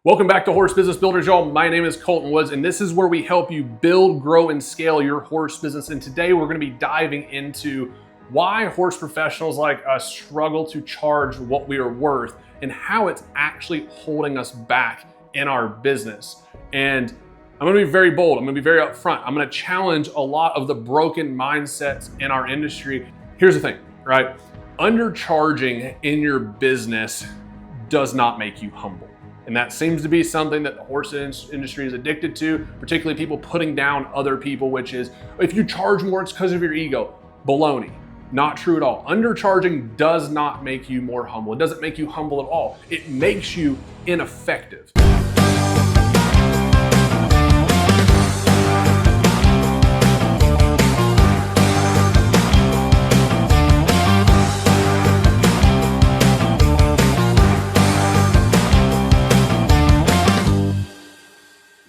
Welcome back to Horse Business Builders, y'all. My name is Colton Woods, and this is where we help you build, grow, and scale your horse business. And today we're going to be diving into why horse professionals like us struggle to charge what we are worth and how it's actually holding us back in our business. And I'm going to be very bold. I'm going to be very upfront. I'm going to challenge a lot of the broken mindsets in our industry. Here's the thing, right? Undercharging in your business does not make you humble. And that seems to be something that the horse industry is addicted to, particularly people putting down other people, which is, if you charge more, it's because of your ego. Baloney. Not true at all. Undercharging does not make you more humble. It doesn't make you humble at all. It makes you ineffective.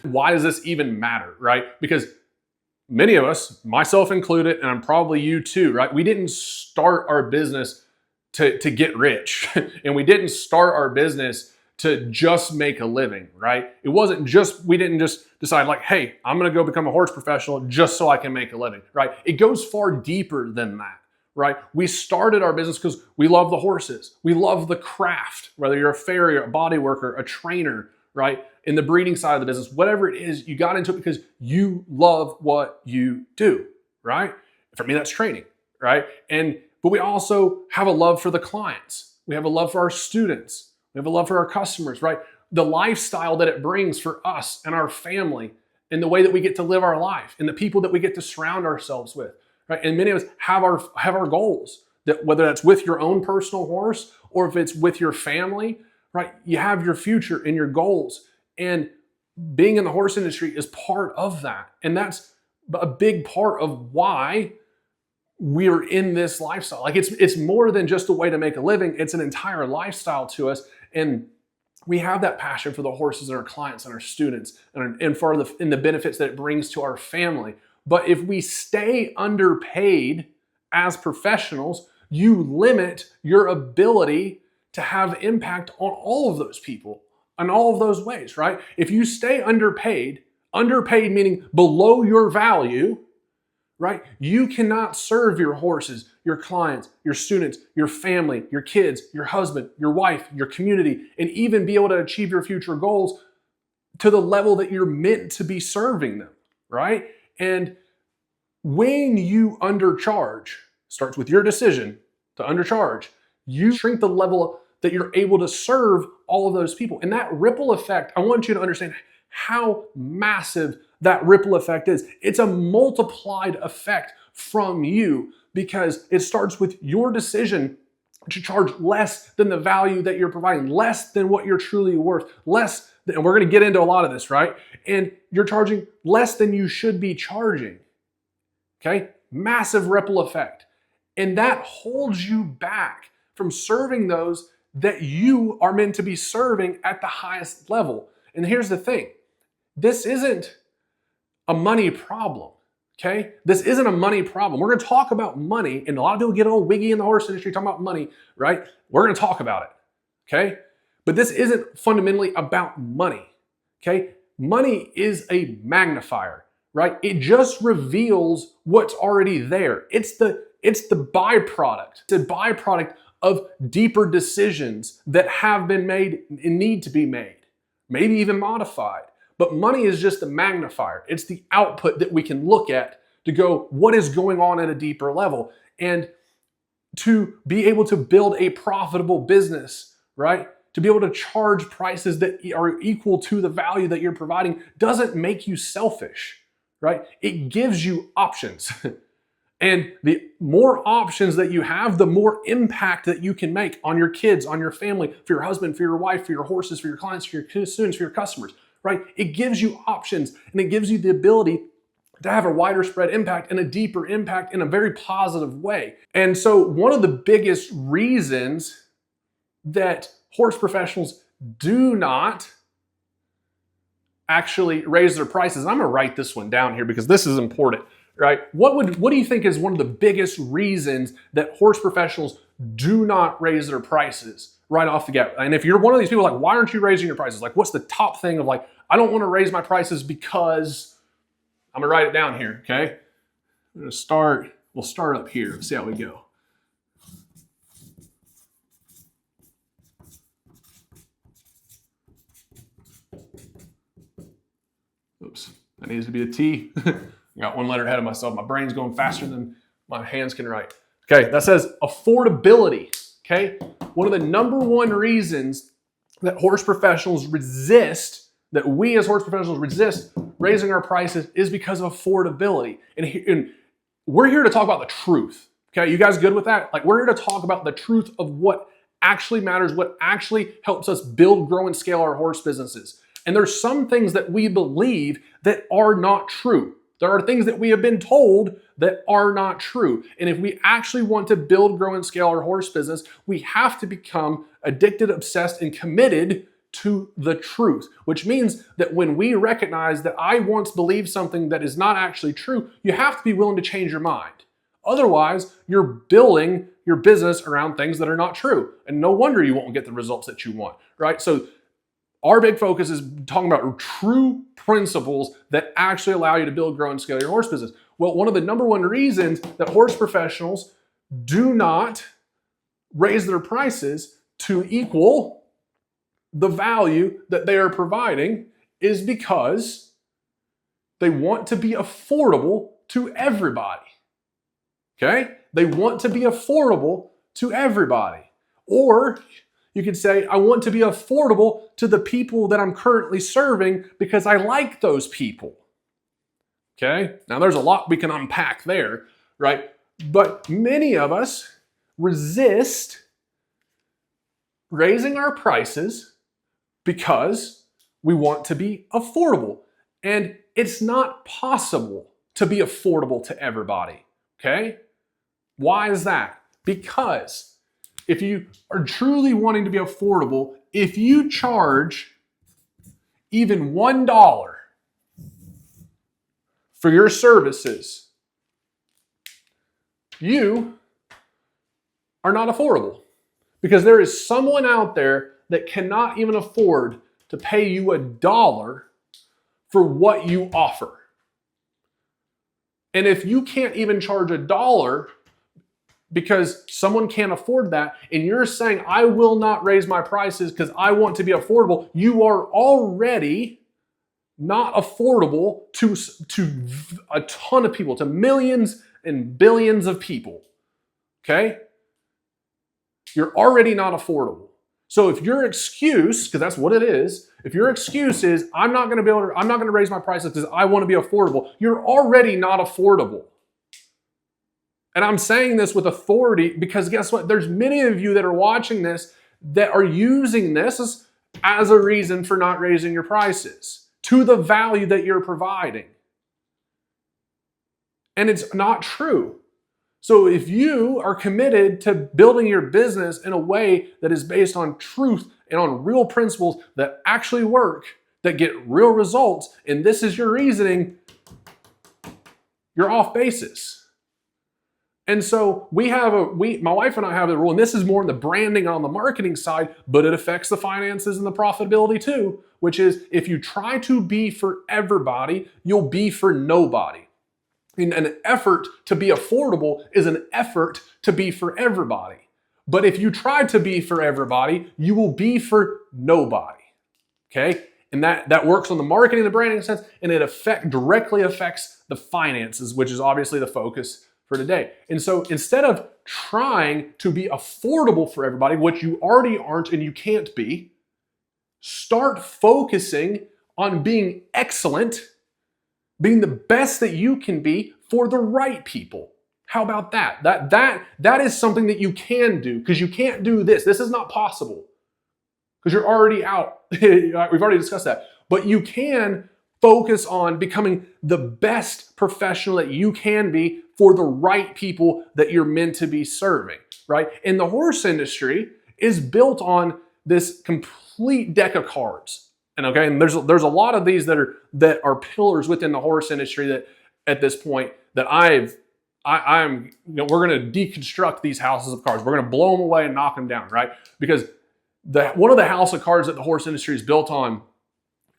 Why does this even matter, right? Because many of us, myself included, and I'm probably you too, right? We didn't start our business to get rich. And we didn't start our business to just make a living, right? It wasn't just, we didn't just decide like, hey, I'm gonna go become a horse professional just so I can make a living, right? It goes far deeper than that, right? We started our business because we love the horses. We love the craft, whether you're a farrier, a body worker, a trainer, right? In the breeding side of the business, whatever it is, you got into it because you love what you do, right? For me, that's training, right? But we also have a love for the clients. We have a love for our students. We have a love for our customers, right? The lifestyle that it brings for us and our family and the way that we get to live our life and the people that we get to surround ourselves with, right? And many of us have our goals, that whether that's with your own personal horse or if it's with your family, right? You have your future and your goals. And being in the horse industry is part of that. And that's a big part of why we're in this lifestyle. Like it's more than just a way to make a living. It's an entire lifestyle to us. And we have that passion for the horses and our clients and our students and for the benefits that it brings to our family. But if we stay underpaid as professionals, you limit your ability to have impact on all of those people in all of those ways, right? If you stay underpaid meaning below your value, right? You cannot serve your horses, your clients, your students, your family, your kids, your husband, your wife, your community, and even be able to achieve your future goals to the level that you're meant to be serving them, right? And when you undercharge, starts with your decision to undercharge, you shrink the level that you're able to serve all of those people. And that ripple effect, I want you to understand how massive that ripple effect is. It's a multiplied effect from you because it starts with your decision to charge less than the value that you're providing, less than what you're truly worth, less than, and we're gonna get into a lot of this, right? And you're charging less than you should be charging, okay? Massive ripple effect. And that holds you back from serving those that you are meant to be serving at the highest level. And here's the thing, this isn't a money problem, okay? This isn't a money problem. We're gonna talk about money, and a lot of people get all wiggy in the horse industry talking about money, right? We're gonna talk about it, okay? But this isn't fundamentally about money, okay? Money is a magnifier, right? It just reveals what's already there. It's the byproduct. It's a byproduct of deeper decisions that have been made and need to be made, maybe even modified. But money is just the magnifier. It's the output that we can look at to go, what is going on at a deeper level? And to be able to build a profitable business, right? To be able to charge prices that are equal to the value that you're providing doesn't make you selfish, right? It gives you options. And the more options that you have, the more impact that you can make on your kids, on your family, for your husband, for your wife, for your horses, for your clients, for your students, for your customers, right? It gives you options and it gives you the ability to have a wider spread impact and a deeper impact in a very positive way. And so one of the biggest reasons that horse professionals do not actually raise their prices, I'm gonna write this one down here because this is important. Right? What do you think is one of the biggest reasons that horse professionals do not raise their prices? right off the get. And if you're one of these people like, why aren't you raising your prices? Like, what's the top thing of like, I don't want to raise my prices because I'm gonna write it down here, okay? We'll start up here. Let's see how we go. Oops, that needs to be a T. I got one letter ahead of myself. My brain's going faster than my hands can write. Okay, that says affordability, okay? One of the number one reasons that horse professionals resist, that we as horse professionals resist raising our prices is because of affordability. And we're here to talk about the truth, okay? You guys good with that? Like, we're here to talk about the truth of what actually matters, what actually helps us build, grow, and scale our horse businesses. And there's some things that we believe that are not true. There are things that we have been told that are not true. And if we actually want to build, grow, and scale our horse business, we have to become addicted, obsessed, and committed to the truth, which means that when we recognize that I once believed something that is not actually true, you have to be willing to change your mind. Otherwise, you're building your business around things that are not true. And no wonder you won't get the results that you want, right? So our big focus is talking about true principles that actually allow you to build, grow, and scale your horse business. Well, one of the number one reasons that horse professionals do not raise their prices to equal the value that they are providing is because they want to be affordable to everybody. Okay? They want to be affordable to everybody. Or you could say, I want to be affordable to the people that I'm currently serving because I like those people. Okay? Now there's a lot we can unpack there, right? But many of us resist raising our prices because we want to be affordable. And it's not possible to be affordable to everybody. Okay? Why is that? Because if you are truly wanting to be affordable, if you charge even $1 for your services, you are not affordable. Because there is someone out there that cannot even afford to pay you $1 for what you offer. And if you can't even charge $1 because someone can't afford that, and you're saying, I will not raise my prices because I want to be affordable, you are already not affordable to a ton of people, to millions and billions of people. Okay? You're already not affordable. So if your excuse, because that's what it is, if your excuse is, I'm not going to raise my prices because I want to be affordable, you're already not affordable. And I'm saying this with authority because guess what? There's many of you that are watching this that are using this as a reason for not raising your prices to the value that you're providing. And it's not true. So if you are committed to building your business in a way that is based on truth and on real principles that actually work, that get real results, and this is your reasoning, you're off basis. And so my wife and I have the rule, and this is more in the branding on the marketing side, but it affects the finances and the profitability too, which is if you try to be for everybody, you'll be for nobody. And an effort to be affordable is an effort to be for everybody. But if you try to be for everybody, you will be for nobody. Okay? And that works on the marketing and the branding sense, and it directly affects the finances, which is obviously the focus for today. And so instead of trying to be affordable for everybody, which you already aren't and you can't be, start focusing on being excellent, being the best that you can be for the right people. How about that? That is something that you can do, because you can't do this. This is not possible because you're already out. We've already discussed that. But you can focus on becoming the best professional that you can be for the right people that you're meant to be serving, right? And the horse industry is built on this complete deck of cards. And there's a lot of these that are pillars within the horse industry that at this point that we're going to deconstruct these houses of cards. We're going to blow them away and knock them down, right? Because one of the house of cards that the horse industry is built on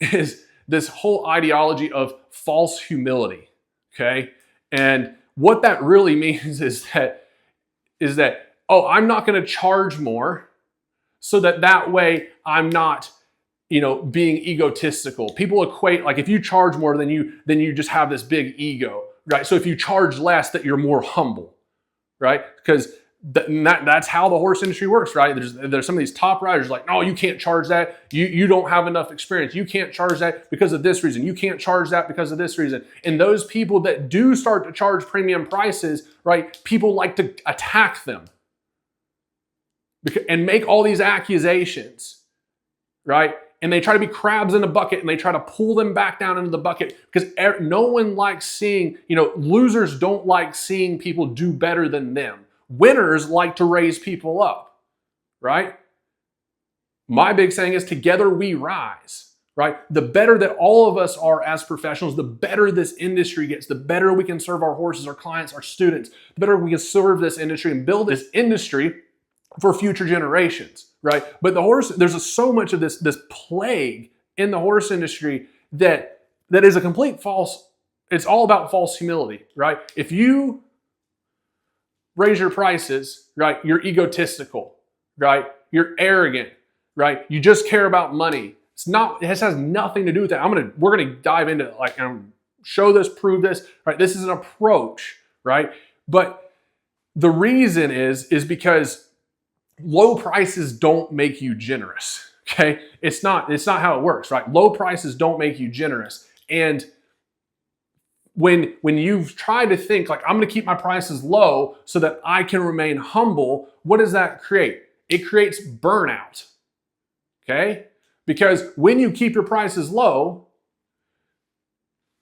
is this whole ideology of false humility. Okay. And what that really means is that, oh, I'm not going to charge more so that way I'm not, being egotistical. People equate, like, if you charge more, then you just have this big ego, right? So if you charge less, that you're more humble, right? Because that's how the horse industry works, right? There's some of these top riders like, no, you can't charge that. You don't have enough experience. You can't charge that because of this reason. You can't charge that because of this reason. And those people that do start to charge premium prices, right? People like to attack them and make all these accusations, right? And they try to be crabs in a bucket and they try to pull them back down into the bucket because no one likes seeing, losers don't like seeing people do better than them. Winners like to raise people up, right? My big saying is together we rise, right? The better that all of us are as professionals, the better this industry gets, the better we can serve our horses, our clients, our students, the better we can serve this industry and build this industry for future generations, right? But there's so much of this plague in the horse industry that is a complete false, it's all about false humility, right? If you raise your prices, right? You're egotistical, right? You're arrogant, right? You just care about money. It has nothing to do with that. We're gonna dive into show this, prove this, right? This is an approach, right? But the reason is because low prices don't make you generous, okay? It's not how it works, right? Low prices don't make you generous. And when you've tried to think like, I'm going to keep my prices low so that I can remain humble, what does that create? It creates burnout, okay? Because when you keep your prices low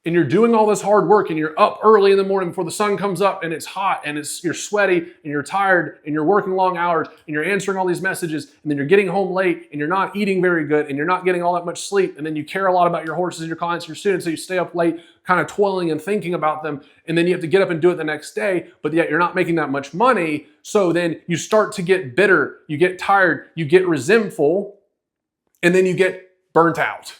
and you're doing all this hard work and you're up early in the morning before the sun comes up and it's hot and you're sweaty and you're tired and you're working long hours and you're answering all these messages and then you're getting home late and you're not eating very good and you're not getting all that much sleep and then you care a lot about your horses, your clients, your students, so you stay up late kind of toiling and thinking about them, and then you have to get up and do it the next day, but yet you're not making that much money, so then you start to get bitter, you get tired, you get resentful, and then you get burnt out,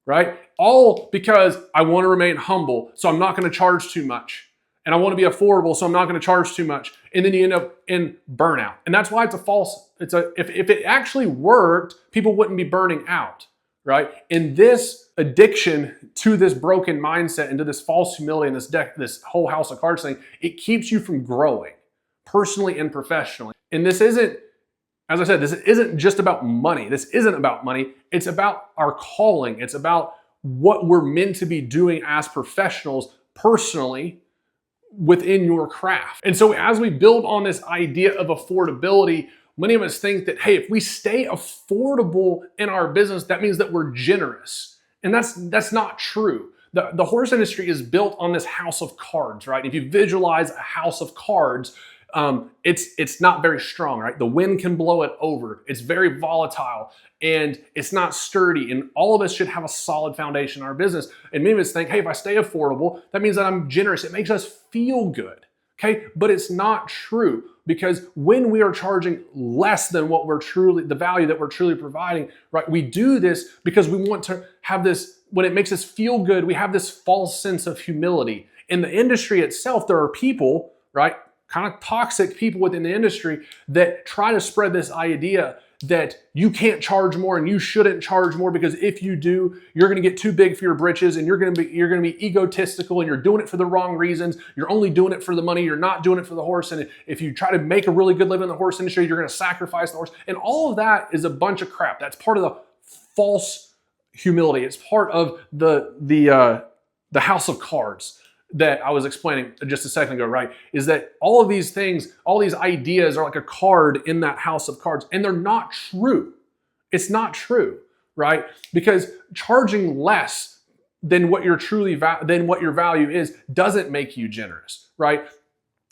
right? All because I want to remain humble, so I'm not going to charge too much. And I want to be affordable, so I'm not going to charge too much. And then you end up in burnout. And that's why if it actually worked, people wouldn't be burning out, right? And this addiction to this broken mindset and to this false humility and this whole house of cards thing, it keeps you from growing personally and professionally. And this isn't, as I said, this isn't just about money. This isn't about money. It's about our calling. It's about what we're meant to be doing as professionals personally within your craft. And so as we build on this idea of affordability, many of us think that, hey, if we stay affordable in our business, that means that we're generous. And that's not true. The horse industry is built on this house of cards, right? If you visualize a house of cards, it's not very strong, right? The wind can blow it over. It's very volatile and it's not sturdy. And all of us should have a solid foundation in our business. And many of us think, hey, if I stay affordable, that means that I'm generous. It makes us feel good, okay? But it's not true, because when we are charging less than what the value that we're truly providing, right? We do this because we want to have this, when it makes us feel good, we have this false sense of humility. In the industry itself, there are people, right? Kind of toxic people within the industry that try to spread this idea that you can't charge more and you shouldn't charge more, because if you do, you're going to get too big for your britches and you're going to be egotistical and you're doing it for the wrong reasons. You're only doing it for the money. You're not doing it for the horse. And if you try to make a really good living in the horse industry, you're going to sacrifice the horse. And all of that is a bunch of crap. That's part of the false humility. It's part of the house of cards that I was explaining just a second ago, right? Is that all of these things, all these ideas are like a card in that house of cards, and they're not true. It's not true, right? Because charging less than what your value is doesn't make you generous, right?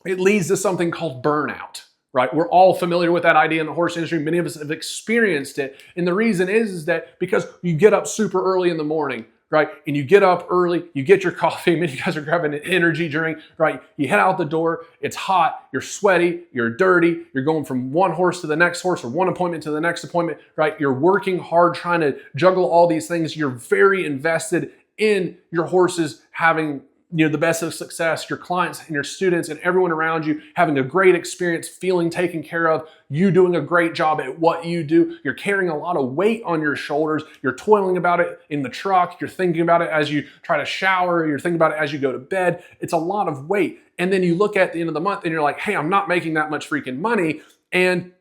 It leads to something called burnout, right? We're all familiar with that idea in the horse industry. Many of us have experienced it. And the reason is that because you get up super early in the morning, right? And you get up early, you get your coffee, maybe you guys are grabbing an energy drink, right? You head out the door, it's hot, you're sweaty, you're dirty, you're going from one horse to the next horse or one appointment to the next appointment, right? You're working hard trying to juggle all these things. You're very invested in your horses having the best of success, your clients and your students and everyone around you having a great experience, feeling taken care of, you doing a great job at what you do. You're carrying a lot of weight on your shoulders. You're toiling about it in the truck. You're thinking about it as you try to shower. You're thinking about it as you go to bed. It's a lot of weight. And then you look at the end of the month and you're like, hey, I'm not making that much freaking money. And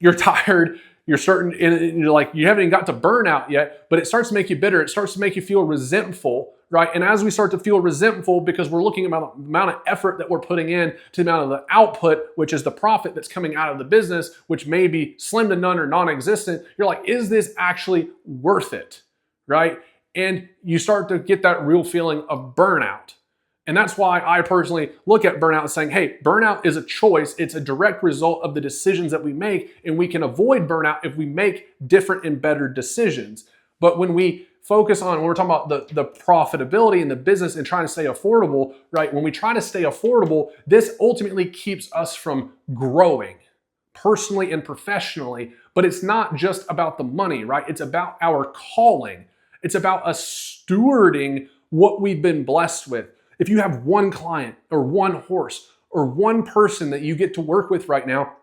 you're tired. You're starting, and you're like, you haven't even got to burnout yet, but it starts to make you bitter. It starts to make you feel resentful, right? And as we start to feel resentful because we're looking at the amount of effort that we're putting in to the amount of the output, which is the profit that's coming out of the business, which may be slim to none or non-existent, you're like, is this actually worth it, right? And you start to get that real feeling of burnout. And that's why I personally look at burnout as saying, hey, burnout is a choice. It's a direct result of the decisions that we make, and we can avoid burnout if we make different and better decisions. But when we focus on, when we're talking about the profitability in the business and trying to stay affordable, right? When we try to stay affordable, this ultimately keeps us from growing personally and professionally. But it's not just about the money, right? It's about our calling. It's about us stewarding what we've been blessed with. If you have one client or one horse or one person that you get to work with right now,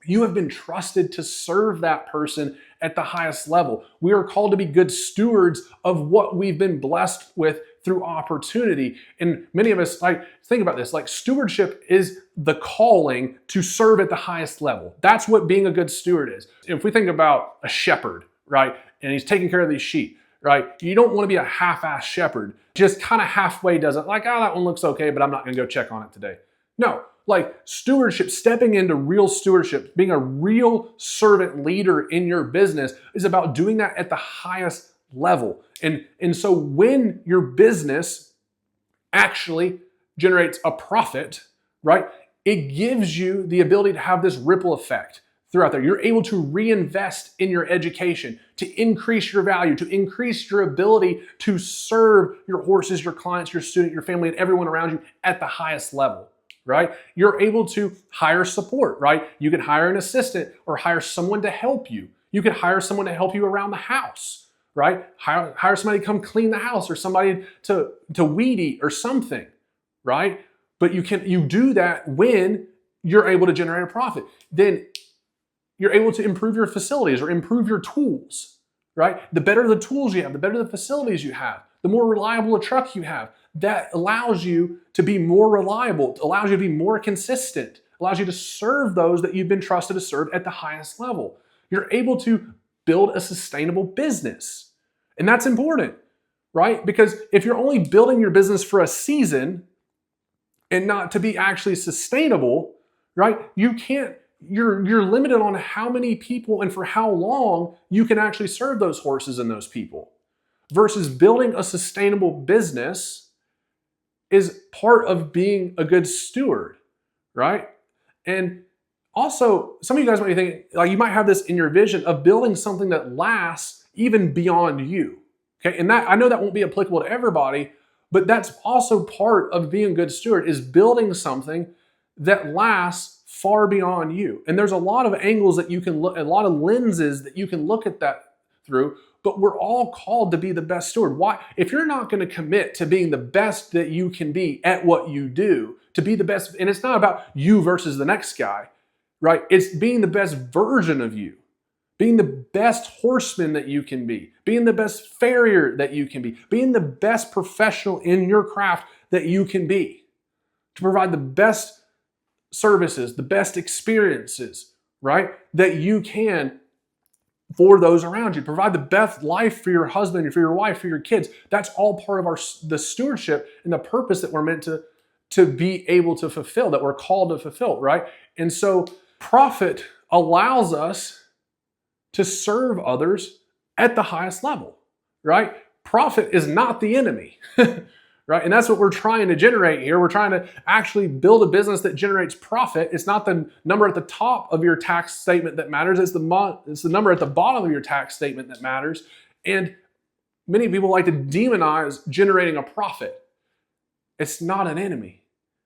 you have been trusted to serve that person at the highest level. We are called to be good stewards of what we've been blessed with through opportunity. And many of us, think about this, stewardship is the calling to serve at the highest level. That's what being a good steward is. If we think about a shepherd, right, and he's taking care of these sheep, right? You don't want to be a half-ass shepherd. Just kind of halfway does it. That one looks okay, but I'm not going to go check on it today. No, stewardship, stepping into real stewardship, being a real servant leader in your business is about doing that at the highest level. And so when your business actually generates a profit, right, it gives you the ability to have this ripple effect throughout there. You're able to reinvest in your education, to increase your value, to increase your ability to serve your horses, your clients, your student, your family, and everyone around you at the highest level, right? You're able to hire support, right? You can hire an assistant or hire someone to help you. You can hire someone to help you around the house, right? Hire somebody to come clean the house or somebody to weed eat or something, right? But you do that when you're able to generate a profit. Then you're able to improve your facilities or improve your tools, right? The better the tools you have, the better the facilities you have, the more reliable a truck you have. That allows you to be more reliable, allows you to be more consistent, allows you to serve those that you've been trusted to serve at the highest level. You're able to build a sustainable business. And that's important, right? Because if you're only building your business for a season and not to be actually sustainable, right? You're limited on how many people and for how long you can actually serve those horses and those people. Versus building a sustainable business is part of being a good steward, right? And also, some of you guys might be thinking, you might have this in your vision of building something that lasts even beyond you, okay? And that, I know that won't be applicable to everybody, but that's also part of being a good steward, is building something that lasts far beyond you. And there's a lot of angles that you can look, a lot of lenses that you can look at that through, but we're all called to be the best steward. Why? If you're not going to commit to being the best that you can be at what you do, to be the best, and it's not about you versus the next guy, right? It's being the best version of you, being the best horseman that you can be, being the best farrier that you can be, being the best professional in your craft that you can be, to provide the best services, the best experiences, right, that you can for those around you. Provide the best life for your husband, for your wife, for your kids. That's all part of the stewardship and the purpose that we're meant to be able to fulfill, that we're called to fulfill, right? And so profit allows us to serve others at the highest level, right? Profit is not the enemy. Right? And that's what we're trying to generate here. We're trying to actually build a business that generates profit. It's not the number at the top of your tax statement that matters. It's the number at the bottom of your tax statement that matters. And many people like to demonize generating a profit. It's not an enemy,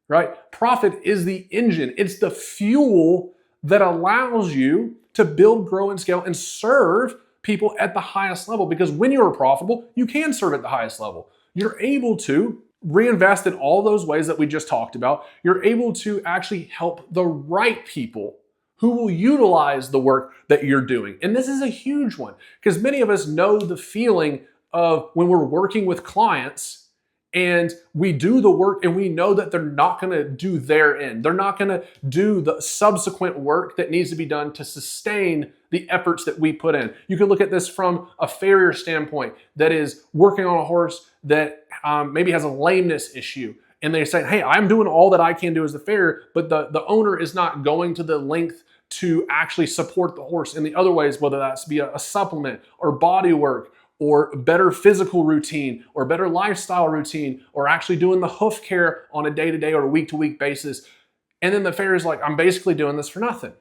right? Profit is the engine. It's the fuel that allows you to build, grow, and scale and serve people at the highest level. Because when you're profitable, you can serve at the highest level. You're able to reinvest in all those ways that we just talked about. You're able to actually help the right people who will utilize the work that you're doing. And this is a huge one because many of us know the feeling of when we're working with clients and we do the work and we know that they're not going to do their end. They're not going to do the subsequent work that needs to be done to sustain the efforts that we put in. You can look at this from a farrier standpoint that is working on a horse that maybe has a lameness issue. And they're saying, hey, I'm doing all that I can do as the farrier, but the owner is not going to the length to actually support the horse in the other ways, whether that's be a supplement or body work or better physical routine or better lifestyle routine or actually doing the hoof care on a day-to-day or a week-to-week basis. And then the farrier's like, I'm basically doing this for nothing.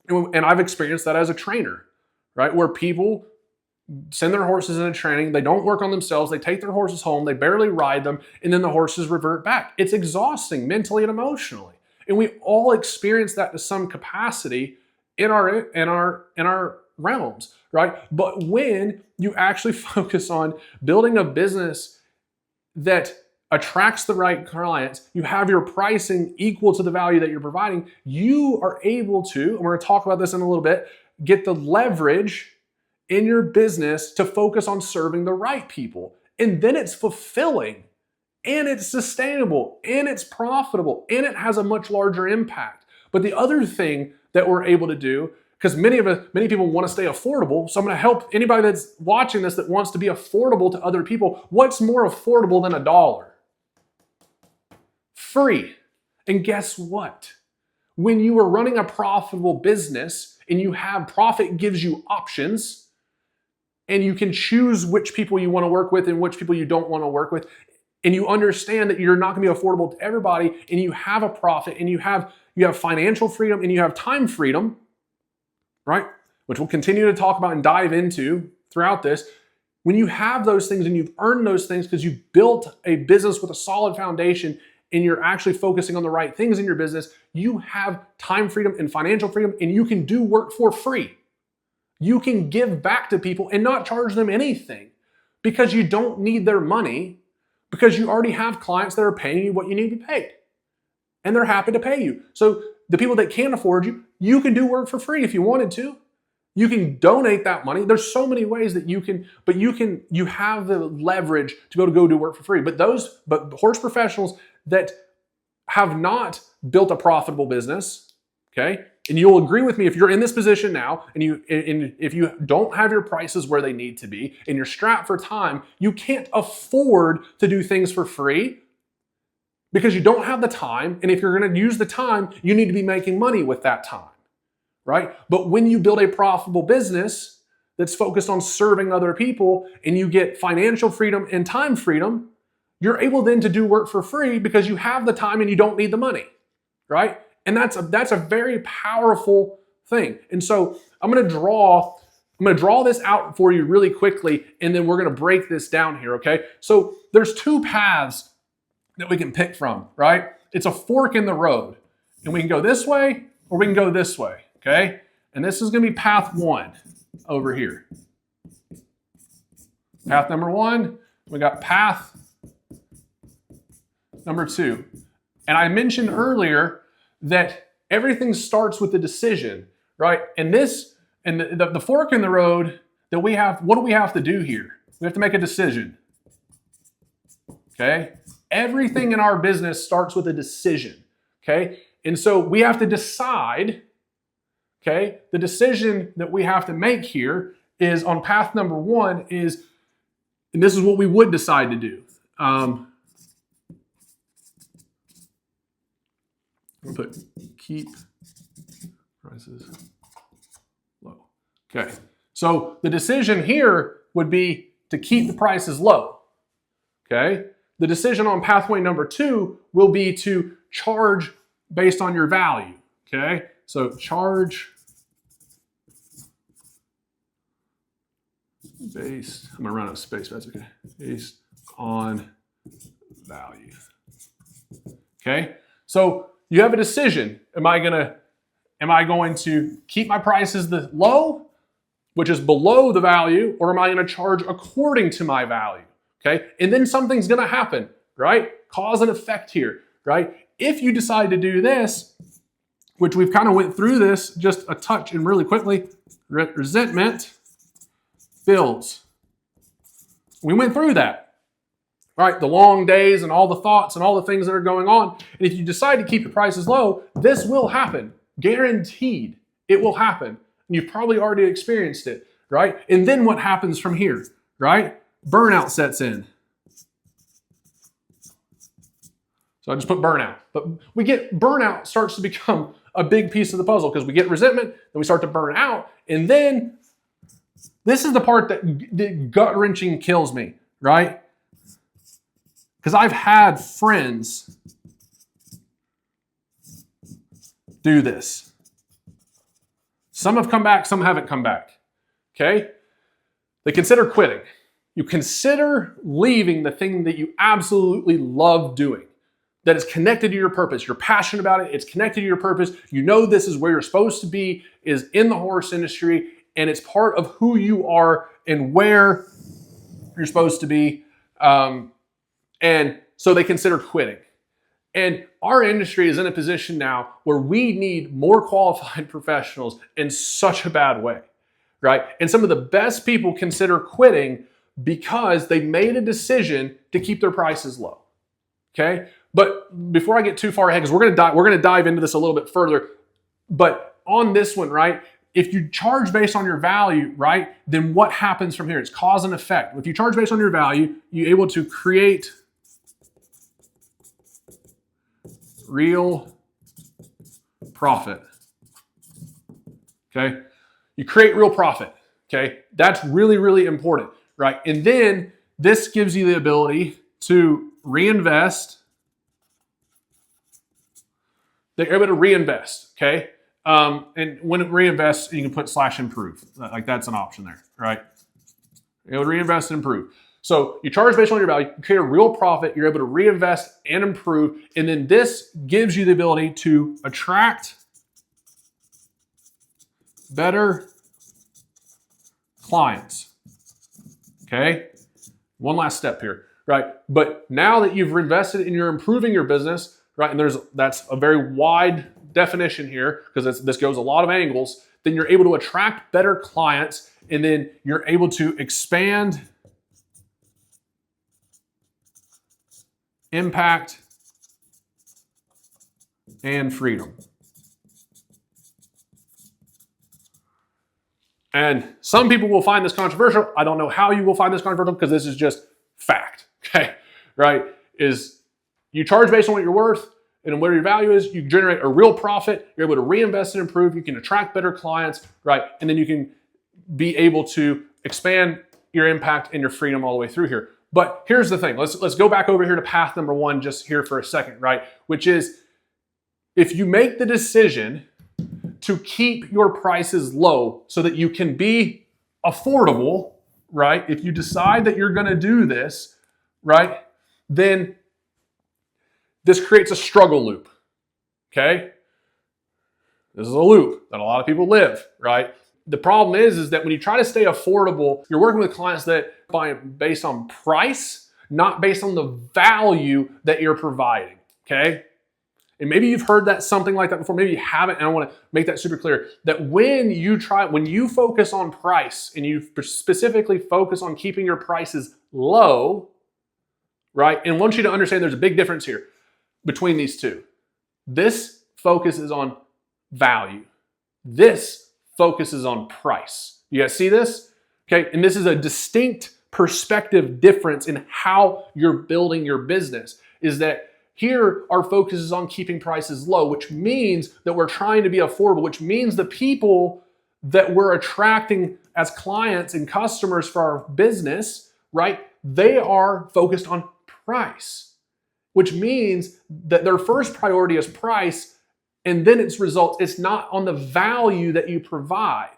And I've experienced that as a trainer, right? Where people send their horses into training, they don't work on themselves, they take their horses home, they barely ride them, and then the horses revert back. It's exhausting mentally and emotionally. And we all experience that to some capacity in our realms, right? But when you actually focus on building a business that attracts the right clients, you have your pricing equal to the value that you're providing, you are able to, and we're going to talk about this in a little bit, get the leverage in your business to focus on serving the right people. And then it's fulfilling and it's sustainable and it's profitable and it has a much larger impact. But the other thing that we're able to do, because many people want to stay affordable, so I'm going to help anybody that's watching this that wants to be affordable to other people. What's more affordable than $1? Free. And guess what? When you are running a profitable business and you have profit gives you options, and you can choose which people you want to work with and which people you don't want to work with. And you understand that you're not going to be affordable to everybody, and you have a profit, and you have financial freedom, and you have time freedom, right? Which we'll continue to talk about and dive into throughout this. When you have those things and you've earned those things because you've built a business with a solid foundation and you're actually focusing on the right things in your business, you have time freedom and financial freedom, and you can do work for free. You can give back to people and not charge them anything because you don't need their money, because you already have clients that are paying you what you need to be paid. And they're happy to pay you. So the people that can't afford you, you can do work for free if you wanted to. You can donate that money. There's so many ways that you can, but you have the leverage to go do work for free. But horse professionals that have not built a profitable business, okay? And you'll agree with me if you're in this position now and if you don't have your prices where they need to be and you're strapped for time, you can't afford to do things for free because you don't have the time. And if you're going to use the time, you need to be making money with that time, right? But when you build a profitable business that's focused on serving other people and you get financial freedom and time freedom, you're able then to do work for free because you have the time and you don't need the money, right? And that's a very powerful thing. And so I'm going to draw this out for you really quickly, and then we're going to break this down here, okay? So there's two paths that we can pick from, right? It's a fork in the road. And we can go this way or we can go this way, okay? And this is going to be path 1 over here. Path number 1, we got path number 2. And I mentioned earlier that everything starts with the decision, right? And the fork in the road that we have, what do we have to do here? We have to make a decision, okay? Everything in our business starts with a decision, okay? And so we have to decide, okay? The decision that we have to make here is on path number 1 is, and this is what we would decide to do. We'll put keep prices low. Okay, so the decision here would be to keep the prices low. Okay, the decision on pathway number 2 will be to charge based on your value. Okay, so charge based, I'm gonna run out of space, but that's okay. Based on value. Okay, so you have a decision. Am I going to keep my prices low, which is below the value, or am I going to charge according to my value? Okay, and then something's going to happen, right? Cause and effect here, right? If you decide to do this, which we've kind of went through this just a touch and really quickly, resentment builds. We went through that. Right, the long days and all the thoughts and all the things that are going on. And if you decide to keep your prices low, this will happen. Guaranteed, it will happen. And you've probably already experienced it, right? And then what happens from here, right? Burnout sets in. So I just put burnout. But burnout starts to become a big piece of the puzzle because we get resentment, then we start to burn out. And then this is the part that gut-wrenching kills me, right? Because I've had friends do this. Some have come back, some haven't come back. Okay? They consider quitting. You consider leaving the thing that you absolutely love doing, that is connected to your purpose. You're passionate about it. It's connected to your purpose. You know this is where you're supposed to be, is in the horse industry, and it's part of who you are and where you're supposed to be. And so they consider quitting. And our industry is in a position now where we need more qualified professionals in such a bad way, right? And some of the best people consider quitting because they made a decision to keep their prices low, okay? But before I get too far ahead, because we're gonna dive into this a little bit further, but on this one, right, if you charge based on your value, right, then what happens from here? It's cause and effect. If you charge based on your value, you're able to create real profit. Okay? You create real profit. Okay? That's really, really important, right? And then this gives you the ability to reinvest. They're able to reinvest, okay? And when it reinvests, you can put /improve. Like that's an option there, right? You're able to reinvest and improve. So you charge based on your value, you create a real profit, you're able to reinvest and improve, and then this gives you the ability to attract better clients. Okay? One last step here, right? But now that you've invested and you're improving your business, right? And that's a very wide definition here because this goes a lot of angles. Then you're able to attract better clients, and then you're able to expand impact and freedom. And some people will find this controversial. I don't know how you will find this controversial because this is just fact, okay? Right? Is you charge based on what you're worth and where your value is, you generate a real profit, you're able to reinvest and improve, you can attract better clients, right? And then you can be able to expand your impact and your freedom all the way through here. But here's the thing. Let's go back over here to path number one just here for a second, right? Which is if you make the decision to keep your prices low so that you can be affordable, right? If you decide that you're going to do this, right? Then this creates a struggle loop, okay? This is a loop that a lot of people live, right? The problem is that when you try to stay affordable, you're working with clients that buy based on price, not based on the value that you're providing, okay? And maybe you've heard that something like that before, maybe you haven't, and I want to make that super clear, that when you focus on price and you specifically focus on keeping your prices low, right? And I want you to understand there's a big difference here between these two. This focuses on value. This focuses on price. You guys see this? Okay, and this is a distinct perspective difference in how you're building your business, is that here our focus is on keeping prices low, which means that we're trying to be affordable, which means the people that we're attracting as clients and customers for our business, right, they are focused on price, which means that their first priority is price, and then its results, it's not on the value that you provide,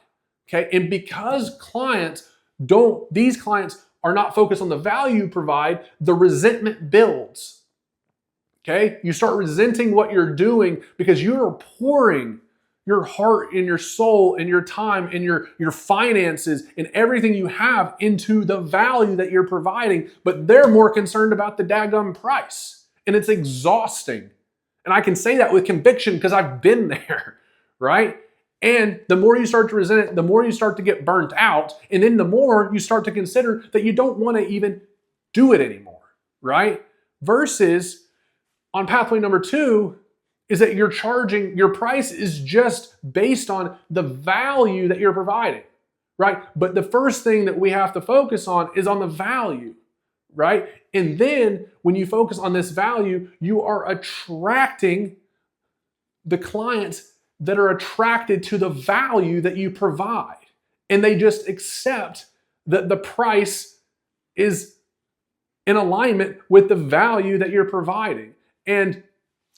okay? And because clients these clients are not focused on the value you provide, the resentment builds. Okay? You start resenting what you're doing because you are pouring your heart and your soul and your time and your finances and everything you have into the value that you're providing, but they're more concerned about the daggum price. And it's exhausting. And I can say that with conviction because I've been there, right? And the more you start to resent it, the more you start to get burnt out. And then the more you start to consider that you don't want to even do it anymore, right? Versus on pathway number 2 is that your price is just based on the value that you're providing, right? But the first thing that we have to focus on is on the value, right? And then when you focus on this value, you are attracting the clients that are attracted to the value that you provide. And they just accept that the price is in alignment with the value that you're providing. And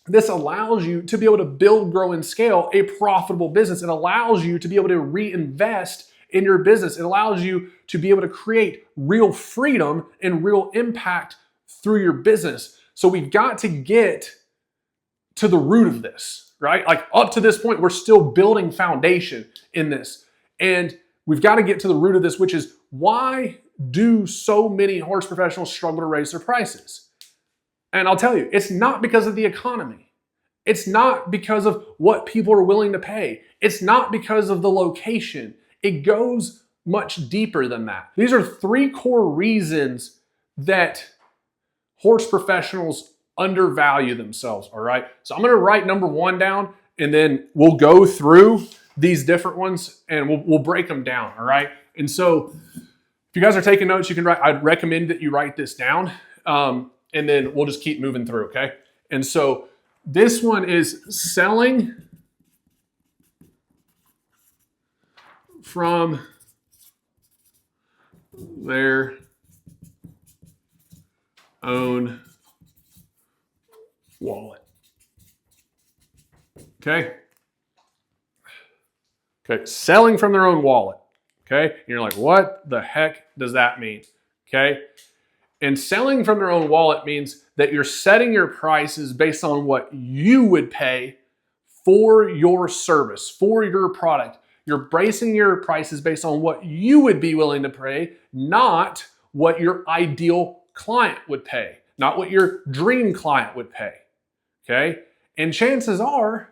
this allows you to be able to build, grow, and scale a profitable business. It allows you to be able to reinvest in your business. It allows you to be able to create real freedom and real impact through your business. So we've got to get to the root of this, right? Like up to this point, we're still building foundation in this. And we've got to get to the root of this, which is why do so many horse professionals struggle to raise their prices? And I'll tell you, it's not because of the economy. It's not because of what people are willing to pay. It's not because of the location. It goes much deeper than that. These are 3 core reasons that horse professionals undervalue themselves, all right? So I'm gonna write number 1 down and then we'll go through these different ones and we'll break them down, all right? And so if you guys are taking notes, you can write, I'd recommend that you write this down. And then we'll just keep moving through, okay? And so this one is selling from their own wallet. Okay? Okay, selling from their own wallet. Okay? And you're like, what the heck does that mean? Okay? And selling from their own wallet means that you're setting your prices based on what you would pay for your service, for your product. You're bracing your prices based on what you would be willing to pay, not what your ideal client would pay, not what your dream client would pay. Okay? And chances are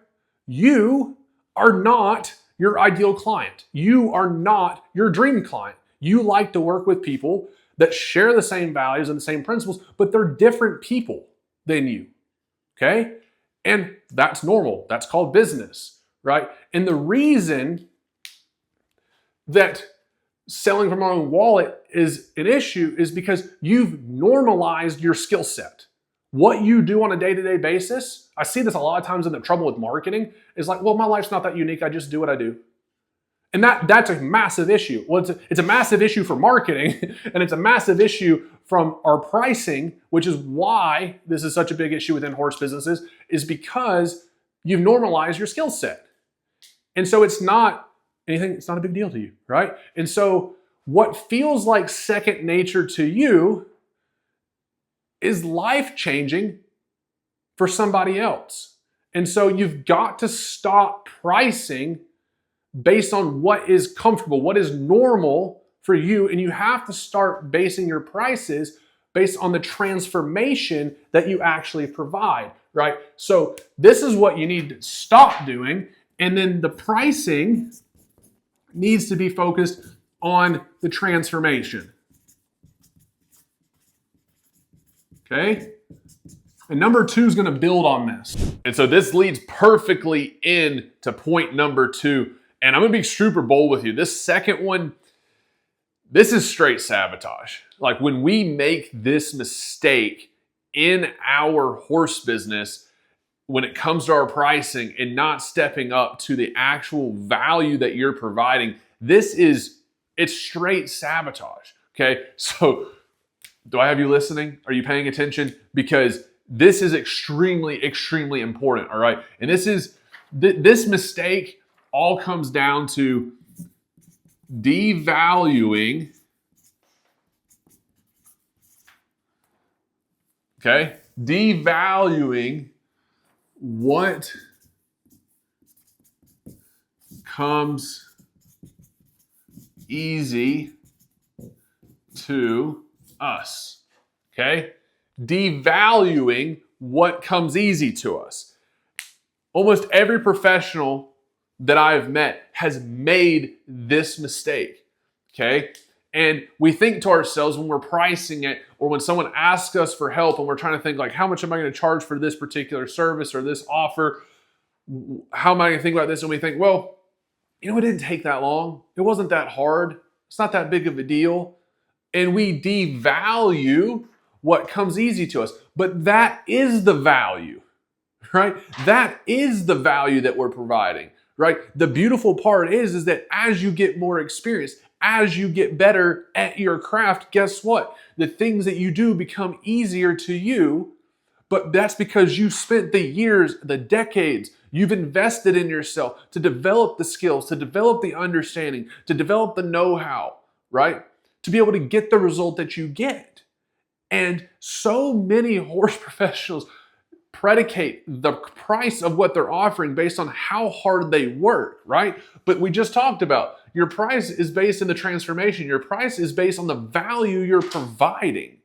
you are not your ideal client. You are not your dream client. You like to work with people that share the same values and the same principles, but they're different people than you, okay? And that's normal. That's called business, right? And the reason that selling from our own wallet is an issue is because you've normalized your skill set. What you do on a day-to-day basis, I see this a lot of times in the trouble with marketing, is like, well, my life's not that unique. I just do what I do. And that's a massive issue. Well, it's a massive issue for marketing, and it's a massive issue from our pricing, which is why this is such a big issue within horse businesses, is because you've normalized your skill set. And so it's not anything, it's not a big deal to you, right? And so what feels like second nature to you is life-changing for somebody else. And so you've got to stop pricing based on what is comfortable, what is normal for you, and you have to start basing your prices based on the transformation that you actually provide, right? So this is what you need to stop doing, and then the pricing needs to be focused on the transformation. Okay? And number 2 is going to build on this. And so this leads perfectly into point number 2. And I'm going to be super bold with you. This second one, this is straight sabotage. Like when we make this mistake in our horse business, when it comes to our pricing and not stepping up to the actual value that you're providing, it's straight sabotage. Okay. So do I have you listening? Are you paying attention? Because this is extremely, extremely important. All right. And this mistake all comes down to devaluing Okay? Devaluing what comes easy to us. Okay? Devaluing what comes easy to us. Almost every professional that I've met has made this mistake. Okay? And we think to ourselves when we're pricing it or when someone asks us for help and we're trying to think like, how much am I going to charge for this particular service or this offer? How am I going to think about this? And we think, well, it didn't take that long. It wasn't that hard. It's not that big of a deal. And we devalue what comes easy to us. But that is the value, right? That is the value that we're providing, right? The beautiful part is that as you get more experience, as you get better at your craft, guess what? The things that you do become easier to you, but that's because you spent the years, the decades, you've invested in yourself to develop the skills, to develop the understanding, to develop the know-how, right? To be able to get the result that you get. And so many horse professionals predicate the price of what they're offering based on how hard they work, right? But we just talked about your price is based on the transformation. Your price is based on the value you're providing,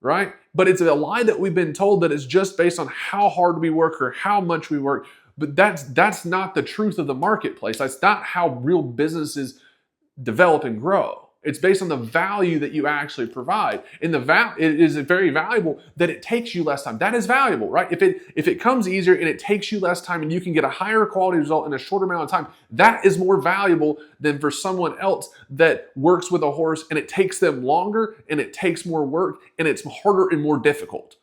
right? But it's a lie that we've been told that it's just based on how hard we work or how much we work. But that's not the truth of the marketplace. That's not how real businesses develop and grow. It's based on the value that you actually provide. And it is very valuable that it takes you less time. That is valuable, right? If it comes easier and it takes you less time and you can get a higher quality result in a shorter amount of time, that is more valuable than for someone else that works with a horse and it takes them longer and it takes more work and it's harder and more difficult.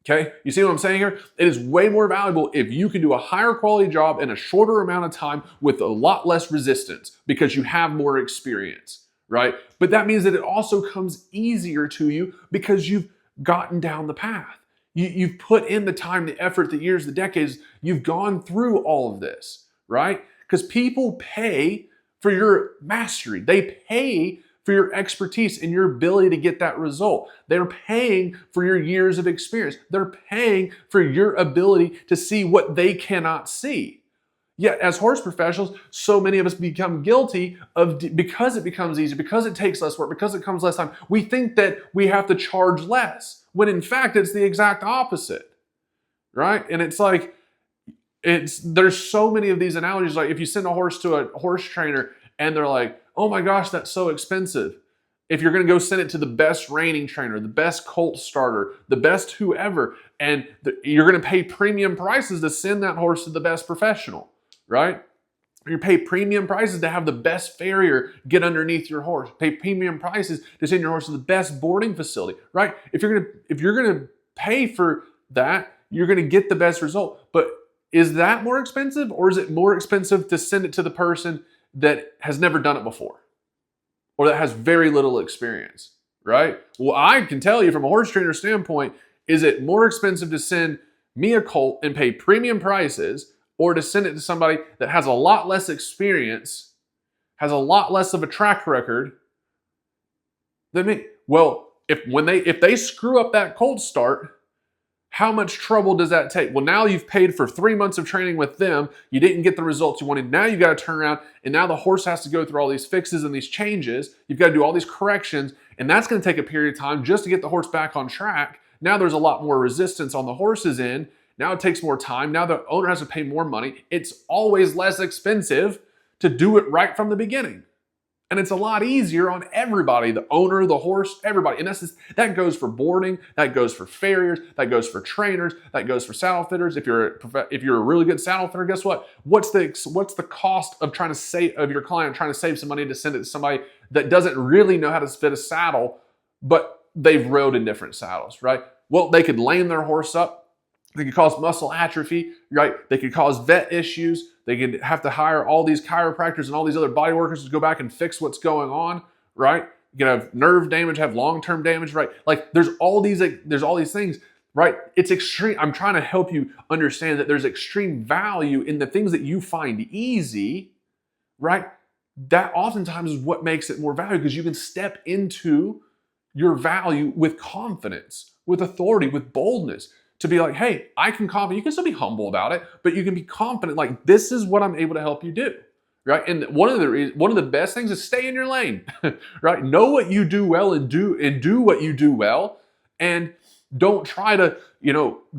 Okay, you see what I'm saying here? It is way more valuable if you can do a higher quality job in a shorter amount of time with a lot less resistance because you have more experience, right? But that means that it also comes easier to you because you've gotten down the path. You've put in the time, the effort, the years, the decades. You've gone through all of this, right? Because people pay for your mastery. They pay for your expertise and your ability to get that result. They're paying for your years of experience. They're paying for your ability to see what they cannot see. Yet as horse professionals, so many of us become guilty of, because it becomes easier, because it takes less work, because it comes less time, we think that we have to charge less, when in fact it's the exact opposite, right? And it's like, there's so many of these analogies. Like if you send a horse to a horse trainer and they're like, oh my gosh, that's so expensive. If you're going to go send it to the best reining trainer, the best colt starter, the best whoever, and you're going to pay premium prices to send that horse to the best professional, right? You pay premium prices to have the best farrier get underneath your horse. Pay premium prices to send your horse to the best boarding facility, right? If you're going to pay for that, you're going to get the best result. But is that more expensive, or is it more expensive to send it to the person that has never done it before or that has very little experience, right? Well, I can tell you from a horse trainer standpoint, is it more expensive to send me a colt and pay premium prices, or to send it to somebody that has a lot less experience, has a lot less of a track record than me? Well, if they screw up that colt start, how much trouble does that take? Well, now you've paid for 3 months of training with them. You didn't get the results you wanted. Now you got to turn around, and now the horse has to go through all these fixes and these changes. You've got to do all these corrections, and that's going to take a period of time just to get the horse back on track. Now there's a lot more resistance on the horse's end. Now it takes more time. Now the owner has to pay more money. It's always less expensive to do it right from the beginning. And it's a lot easier on everybody, the owner, the horse, everybody. And that goes for boarding, that goes for farriers, that goes for trainers, that goes for saddle fitters. If you're a really good saddle fitter, guess what? What's the cost of your client trying to save some money to send it to somebody that doesn't really know how to fit a saddle, but they've rode in different saddles, right? Well, they could lame their horse up. They could cause muscle atrophy, right? They could cause vet issues. They could have to hire all these chiropractors and all these other body workers to go back and fix what's going on, right? You can have nerve damage, have long-term damage, right? Like there's all these things, right? It's extreme. I'm trying to help you understand that there's extreme value in the things that you find easy, right? That oftentimes is what makes it more valuable, because you can step into your value with confidence, with authority, with boldness, to be like, hey, I can confident. You can still be humble about it, but you can be confident. Like, this is what I'm able to help you do, right? And one of the best things is stay in your lane, right? Know what you do well and do what you do well, and don't try to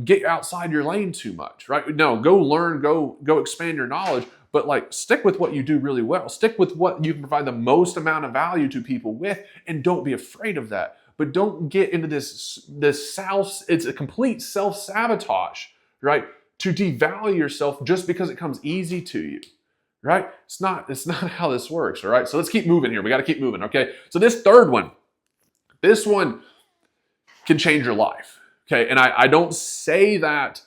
get outside your lane too much, right? No, go learn, go expand your knowledge, but like stick with what you do really well. Stick with what you can provide the most amount of value to people with, and don't be afraid of that. But don't get into this it's a complete self-sabotage, right? To devalue yourself just because it comes easy to you, right? It's not how this works, all right? So let's keep moving here. We got to keep moving, okay? So this third one, this one can change your life, okay? And I don't say that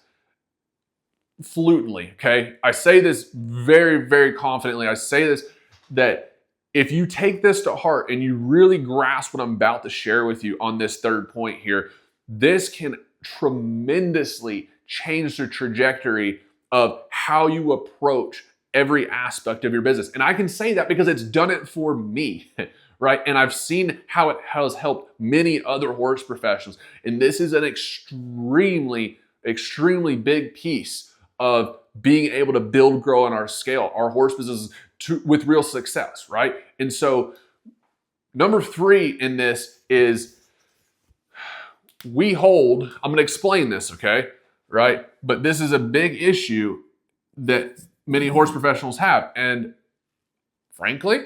fluently, okay? I say this very, very confidently. I say this that if you take this to heart and you really grasp what I'm about to share with you on this third point here, this can tremendously change the trajectory of how you approach every aspect of your business. And I can say that because it's done it for me, right? And I've seen how it has helped many other horse professionals. And this is an extremely, extremely big piece of being able to build, grow, and our scale our horse businesses with real success, right? And so number 3 in this is I'm going to explain this, okay? Right? But this is a big issue that many horse professionals have. And frankly,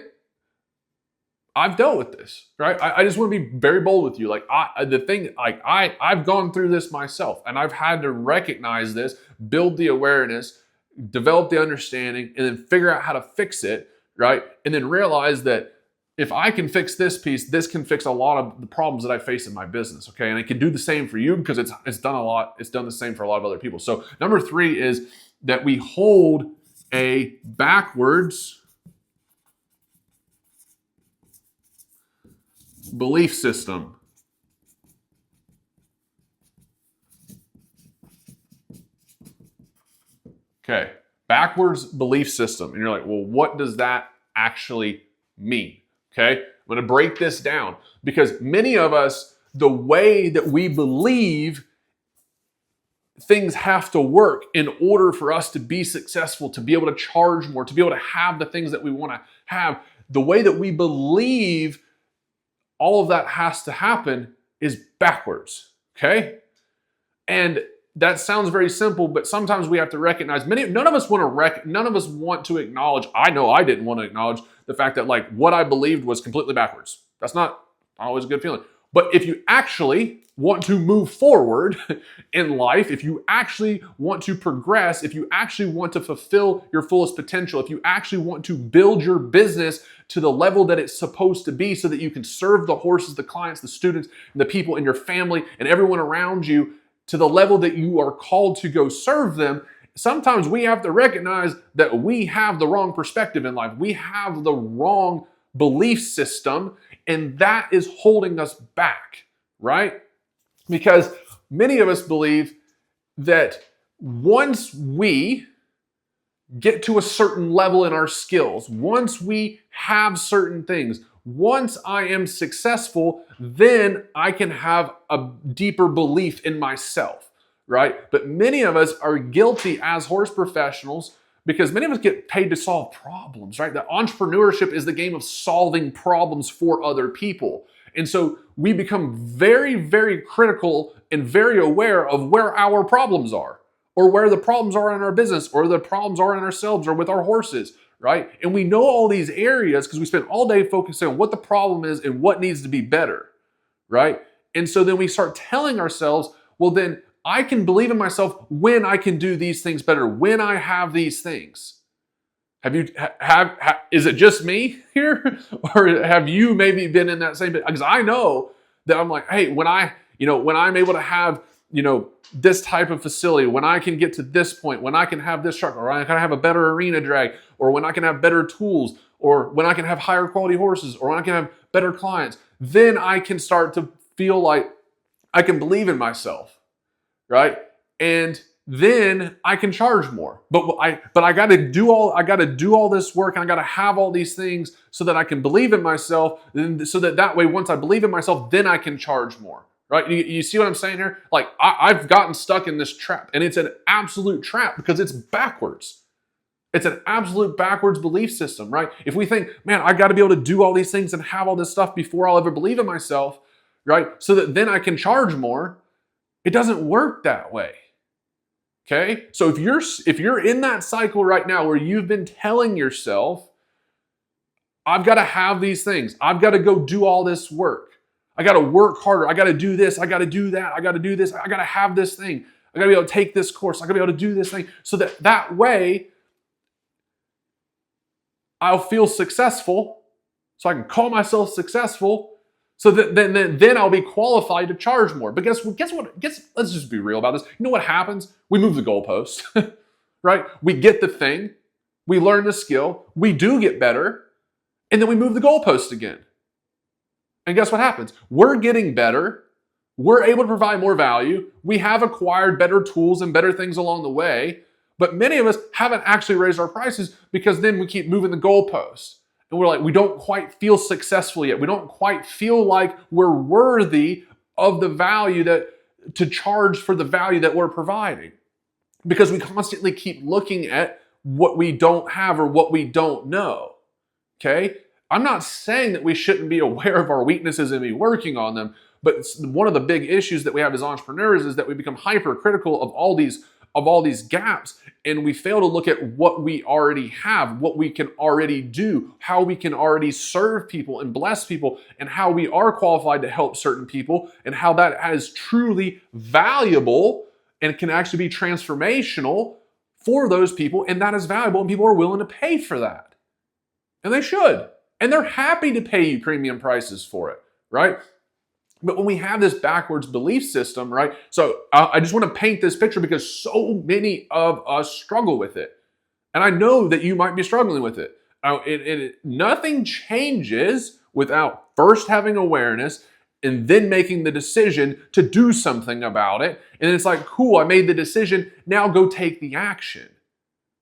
I've dealt with this, right? I just want to be very bold with you. I've gone through this myself, and I've had to recognize this, build the awareness, develop the understanding, and then figure out how to fix it, right? And then realize that if I can fix this piece, this can fix a lot of the problems that I face in my business, okay? And it can do the same for you because it's done the same for a lot of other people. So number 3 is that we hold a backwards belief system. Okay, backwards belief system. And you're like, well, what does that actually mean? Okay, I'm going to break this down because many of us, the way that we believe things have to work in order for us to be successful, to be able to charge more, to be able to have the things that we want to have, the way that we believe all of that has to happen is backwards, okay? And that sounds very simple, but sometimes we have to recognize none of us want to acknowledge, I know I didn't want to acknowledge the fact that like what I believed was completely backwards. That's not always a good feeling. But if you actually want to move forward in life, if you actually want to progress, if you actually want to fulfill your fullest potential, if you actually want to build your business to the level that it's supposed to be so that you can serve the horses, the clients, the students, and the people in your family and everyone around you to the level that you are called to go serve them, sometimes we have to recognize that we have the wrong perspective in life. We have the wrong belief system, and that is holding us back, right? Because many of us believe that once we get to a certain level in our skills, once we have certain things, once I am successful, then I can have a deeper belief in myself, right? But many of us are guilty as horse professionals because many of us get paid to solve problems, right? That entrepreneurship is the game of solving problems for other people. And so we become very, very critical and very aware of where our problems are, or where the problems are in our business, or the problems are in ourselves or with our horses, right? And we know all these areas because we spend all day focusing on what the problem is and what needs to be better, right? And so then we start telling ourselves, well, then I can believe in myself when I can do these things better, when I have these things. Is it just me here? Or have you maybe been in that same bit? Because I know that I'm like, hey, when I'm able to have, this type of facility, when I can get to this point, when I can have this truck, or when I can have a better arena drag, or when I can have better tools, or when I can have higher quality horses, or when I can have better clients, then I can start to feel like I can believe in myself, right? And then I can charge more. But I got to do all this work, and I got to have all these things so that I can believe in myself, and so that way, once I believe in myself, then I can charge more. Right? You see what I'm saying here? Like I've gotten stuck in this trap, and it's an absolute trap because it's backwards. It's an absolute backwards belief system, right? If we think, man, I got to be able to do all these things and have all this stuff before I'll ever believe in myself, right? So that then I can charge more. It doesn't work that way. Okay? So if you're in that cycle right now where you've been telling yourself, I've got to have these things. I've got to go do all this work. I got to work harder. I got to do this. I got to do that. I got to do this. I got to have this thing. I got to be able to take this course. I got to be able to do this thing so that way I'll feel successful, so I can call myself successful, so that then I'll be qualified to charge more. But guess what? Let's just be real about this. You know what happens? We move the goalpost, right? We get the thing, we learn the skill, we do get better, and then we move the goalpost again. And guess what happens? We're getting better, we're able to provide more value, we have acquired better tools and better things along the way, but many of us haven't actually raised our prices because then we keep moving the goalposts. And we're like, we don't quite feel successful yet. We don't quite feel like we're worthy of the value to charge for the value that we're providing. Because we constantly keep looking at what we don't have or what we don't know. Okay? I'm not saying that we shouldn't be aware of our weaknesses and be working on them, but one of the big issues that we have as entrepreneurs is that we become hypercritical of all these gaps, and we fail to look at what we already have, what we can already do, how we can already serve people and bless people, and how we are qualified to help certain people, and how that is truly valuable and can actually be transformational for those people, and that is valuable, and people are willing to pay for that. And they should. And they're happy to pay you premium prices for it, right? But when we have this backwards belief system, right? So I just want to paint this picture because so many of us struggle with it. And I know that you might be struggling with it. Nothing changes without first having awareness and then making the decision to do something about it. And it's like, cool, I made the decision. Now go take the action.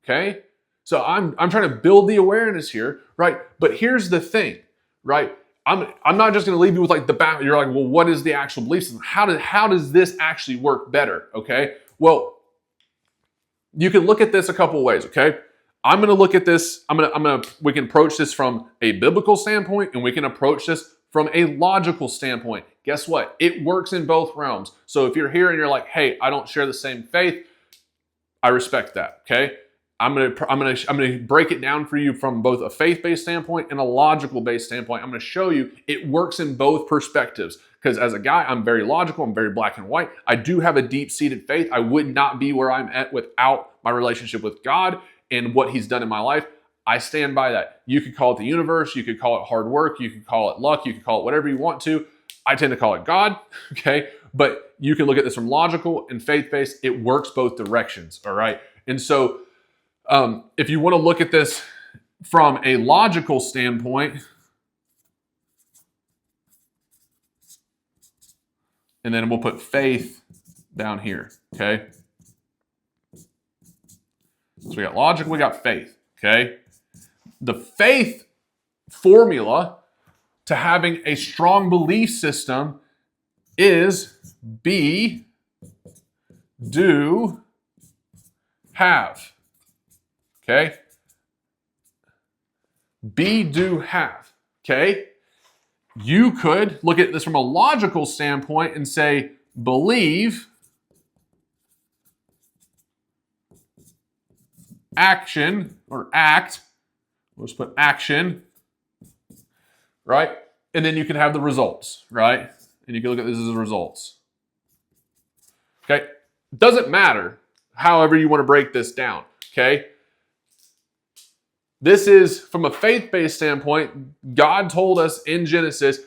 Okay? So I'm trying to build the awareness here, right? But here's the thing, right? I'm not just going to leave you with like the back. You're like, well, what is the actual belief system? How does this actually work better? Okay. Well, you can look at this a couple of ways. Okay. I'm going to look at this. We can approach this from a biblical standpoint, and we can approach this from a logical standpoint. Guess what? It works in both realms. So if you're here and you're like, hey, I don't share the same faith, I respect that. Okay. I'm gonna break it down for you from both a faith-based standpoint and a logical-based standpoint. I'm gonna show you it works in both perspectives. Because as a guy, I'm very logical, I'm very black and white. I do have a deep-seated faith. I would not be where I'm at without my relationship with God and what He's done in my life. I stand by that. You could call it the universe, you could call it hard work, you could call it luck, you could call it whatever you want to. I tend to call it God, okay? But you can look at this from logical and faith-based. It works both directions, all right? And so if you want to look at this from a logical standpoint, and then we'll put faith down here, okay? So we got logic, we got faith, okay? The faith formula to having a strong belief system is be, do, have. Okay? Be, do, have. Okay? You could look at this from a logical standpoint and say, believe, action, or act. Let's put action, right? And then you can have the results, right? And you can look at this as the results. Okay? Doesn't matter however you want to break this down. Okay? This is from a faith-based standpoint. God told us in Genesis,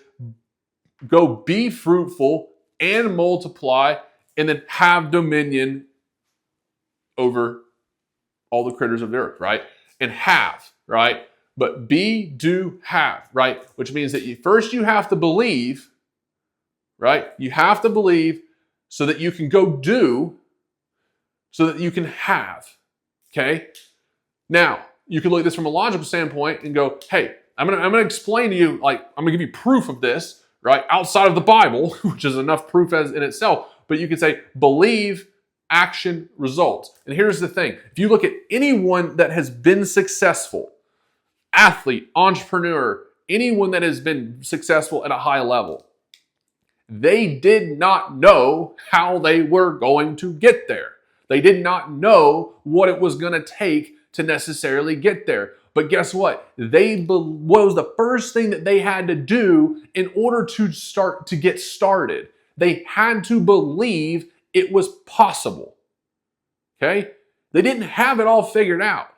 go be fruitful and multiply and then have dominion over all the critters of the earth, right? And have, right? But be, do, have, right? Which means that first you have to believe, right? You have to believe so that you can go do, so that you can have, okay? Now, you can look at this from a logical standpoint and go, hey, I'm gonna explain to you, like, I'm gonna give you proof of this, right? Outside of the Bible, which is enough proof as in itself, but you can say, believe, action, results. And here's the thing. If you look at anyone that has been successful, athlete, entrepreneur, anyone that has been successful at a high level, they did not know how they were going to get there. They did not know what it was going to take to necessarily get there. But guess what? What was the first thing that they had to do in order to get started? They had to believe it was possible. Okay? They didn't have it all figured out.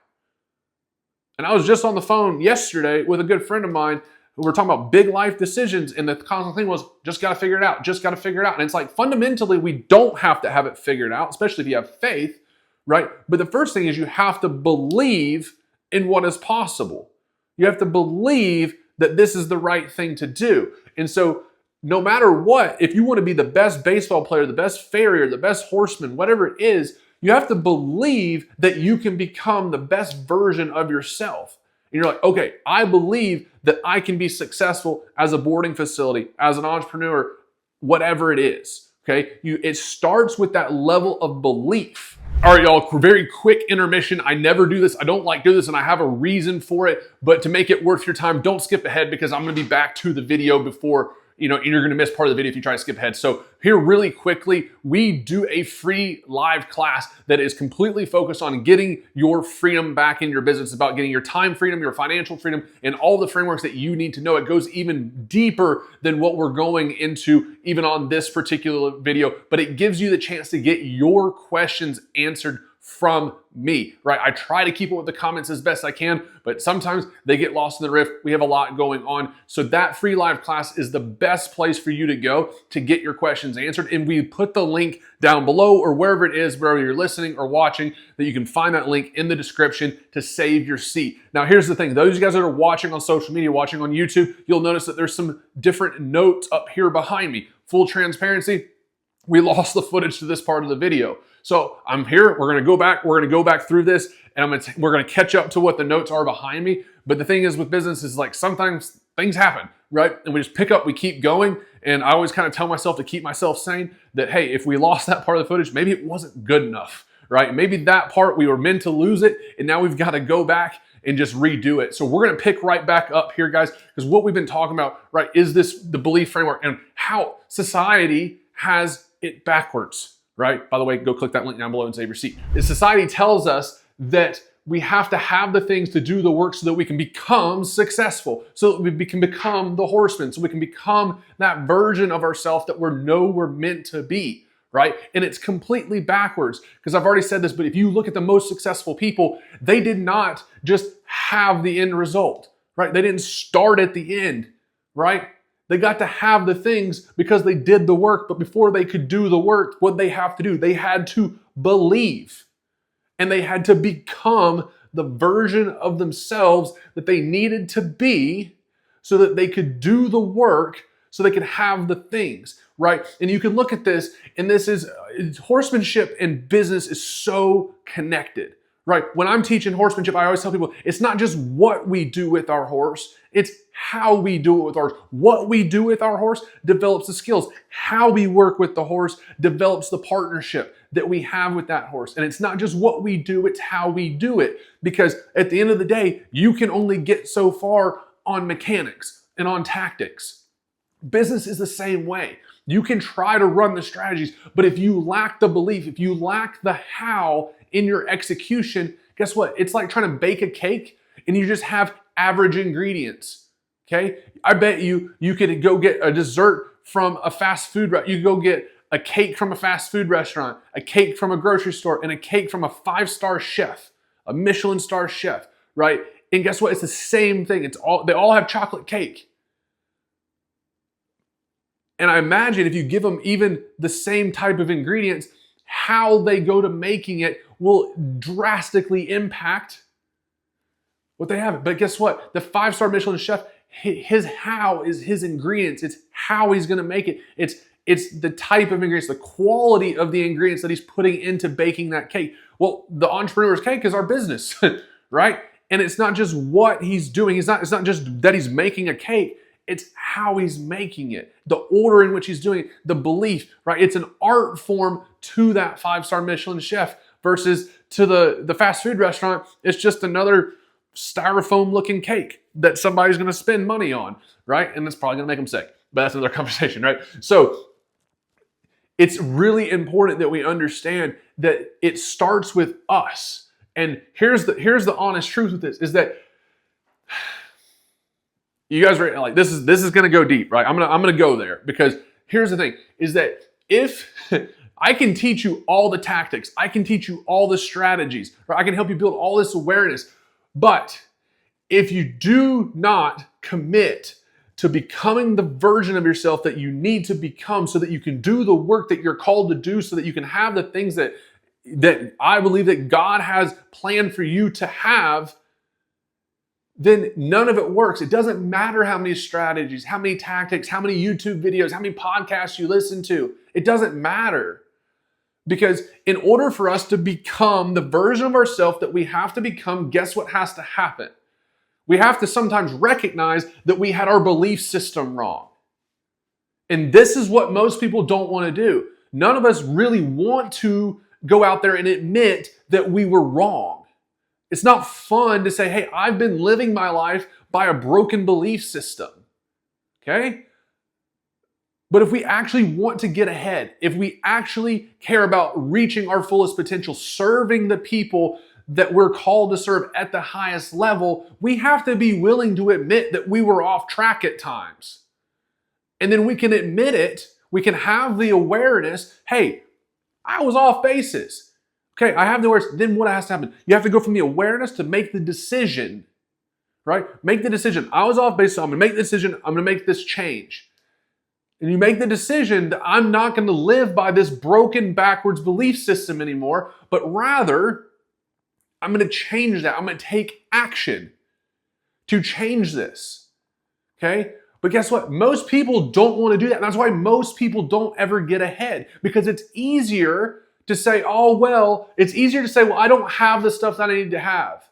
And I was just on the phone yesterday with a good friend of mine who were talking about big life decisions, and the constant thing was, just got to figure it out, just got to figure it out. And it's like, fundamentally, we don't have to have it figured out, especially if you have faith, right? But the first thing is you have to believe in what is possible. You have to believe that this is the right thing to do. And so no matter what, if you want to be the best baseball player, the best farrier, the best horseman, whatever it is, you have to believe that you can become the best version of yourself. And you're like, okay, I believe that I can be successful as a boarding facility, as an entrepreneur, whatever it is. Okay, it starts with that level of belief. All right, y'all, very quick intermission. I never do this. I don't like doing this, and I have a reason for it. But to make it worth your time, don't skip ahead, because I'm going to be back to the video before, you're going to miss part of the video if you try to skip ahead. So here really quickly, we do a free live class that is completely focused on getting your freedom back in your business. It's about getting your time freedom, your financial freedom, and all the frameworks that you need to know. It goes even deeper than what we're going into even on this particular video, but it gives you the chance to get your questions answered from me, right? I try to keep it with the comments as best I can, but sometimes they get lost in the rift. We have a lot going on. So that free live class is the best place for you to go to get your questions answered. And we put the link down below, or wherever it is, wherever you're listening or watching, that you can find that link in the description to save your seat. Now, here's the thing. Those of you guys that are watching on social media, watching on YouTube, you'll notice that there's some different notes up here behind me. Full transparency, we lost the footage to this part of the video. So I'm here, we're gonna go back through this, and we're gonna catch up to what the notes are behind me. But the thing is with business is, like, sometimes things happen, right? And we just pick up, we keep going. And I always kind of tell myself to keep myself sane that, hey, if we lost that part of the footage, maybe it wasn't good enough, right? Maybe that part, we were meant to lose it, and now we've got to go back and just redo it. So we're gonna pick right back up here, guys, because what we've been talking about, right, is the belief framework and how society has it backwards. Right? By the way, go click that link down below and save your seat. The society tells us that we have to have the things to do the work so that we can become successful, so that we can become the horseman, so we can become that version of ourselves that we're meant to be, right? And it's completely backwards, because I've already said this, but if you look at the most successful people, they did not just have the end result, right? They didn't start at the end, right? They got to have the things because they did the work, but before they could do the work, what they have to do, they had to believe, and they had to become the version of themselves that they needed to be so that they could do the work, so they could have the things, right? And you can look at this, and horsemanship and business is so connected, right? When I'm teaching horsemanship, I always tell people, it's not just what we do with our horse, it's how we do it with our horse. What we do with our horse develops the skills. How we work with the horse develops the partnership that we have with that horse. And it's not just what we do, it's how we do it. Because at the end of the day, you can only get so far on mechanics and on tactics. Business is the same way. You can try to run the strategies, but if you lack the belief, if you lack the how in your execution, guess what? It's like trying to bake a cake and you just have average ingredients. Okay, I bet you could go get a dessert from a fast food restaurant. You could go get a cake from a fast food restaurant, a cake from a grocery store, and a cake from a 5-star chef, a Michelin star chef, right? And guess what? It's the same thing. They all have chocolate cake. And I imagine if you give them even the same type of ingredients, how they go to making it will drastically impact what they have. But guess what? The 5-star Michelin chef, his how is his ingredients. It's how he's going to make it. it's the type of ingredients, the quality of the ingredients that he's putting into baking that cake. Well, the entrepreneur's cake is our business, right? And it's not just what he's doing. It's not just that he's making a cake. It's how he's making it, the order in which he's doing it, the belief, right? It's an art form to that 5-star Michelin chef versus to the fast food restaurant. It's just another styrofoam looking cake that somebody's going to spend money on, right? And it's probably going to make them sick, but that's another conversation, right? So it's really important that we understand that it starts with us. And here's the honest truth with this is that you guys are like, this is going to go deep, right? I'm going to go there because here's the thing is that if I can teach you all the tactics, I can teach you all the strategies, right? I can help you build all this awareness. But if you do not commit to becoming the version of yourself that you need to become so that you can do the work that you're called to do, so that you can have the things that I believe that God has planned for you to have, then none of it works. It doesn't matter how many strategies, how many tactics, how many YouTube videos, how many podcasts you listen to. It doesn't matter. Because in order for us to become the version of ourselves that we have to become, guess what has to happen? We have to sometimes recognize that we had our belief system wrong. And this is what most people don't want to do. None of us really want to go out there and admit that we were wrong. It's not fun to say, hey, I've been living my life by a broken belief system. Okay? But if we actually want to get ahead, if we actually care about reaching our fullest potential, serving the people that we're called to serve at the highest level, we have to be willing to admit that we were off track at times. And then we can admit it, we can have the awareness, hey, I was off basis. Okay, I have the awareness. Then what has to happen? You have to go from the awareness to make the decision, right? Make the decision. I was off base, so I'm going to make the decision. I'm going to make this change. And you make the decision that I'm not going to live by this broken backwards belief system anymore, but rather I'm going to change that. I'm going to take action to change this. Okay? But guess what? Most people don't want to do that. And that's why most people don't ever get ahead, because it's easier to say, oh, well, it's easier to say, well, I don't have the stuff that I need to have.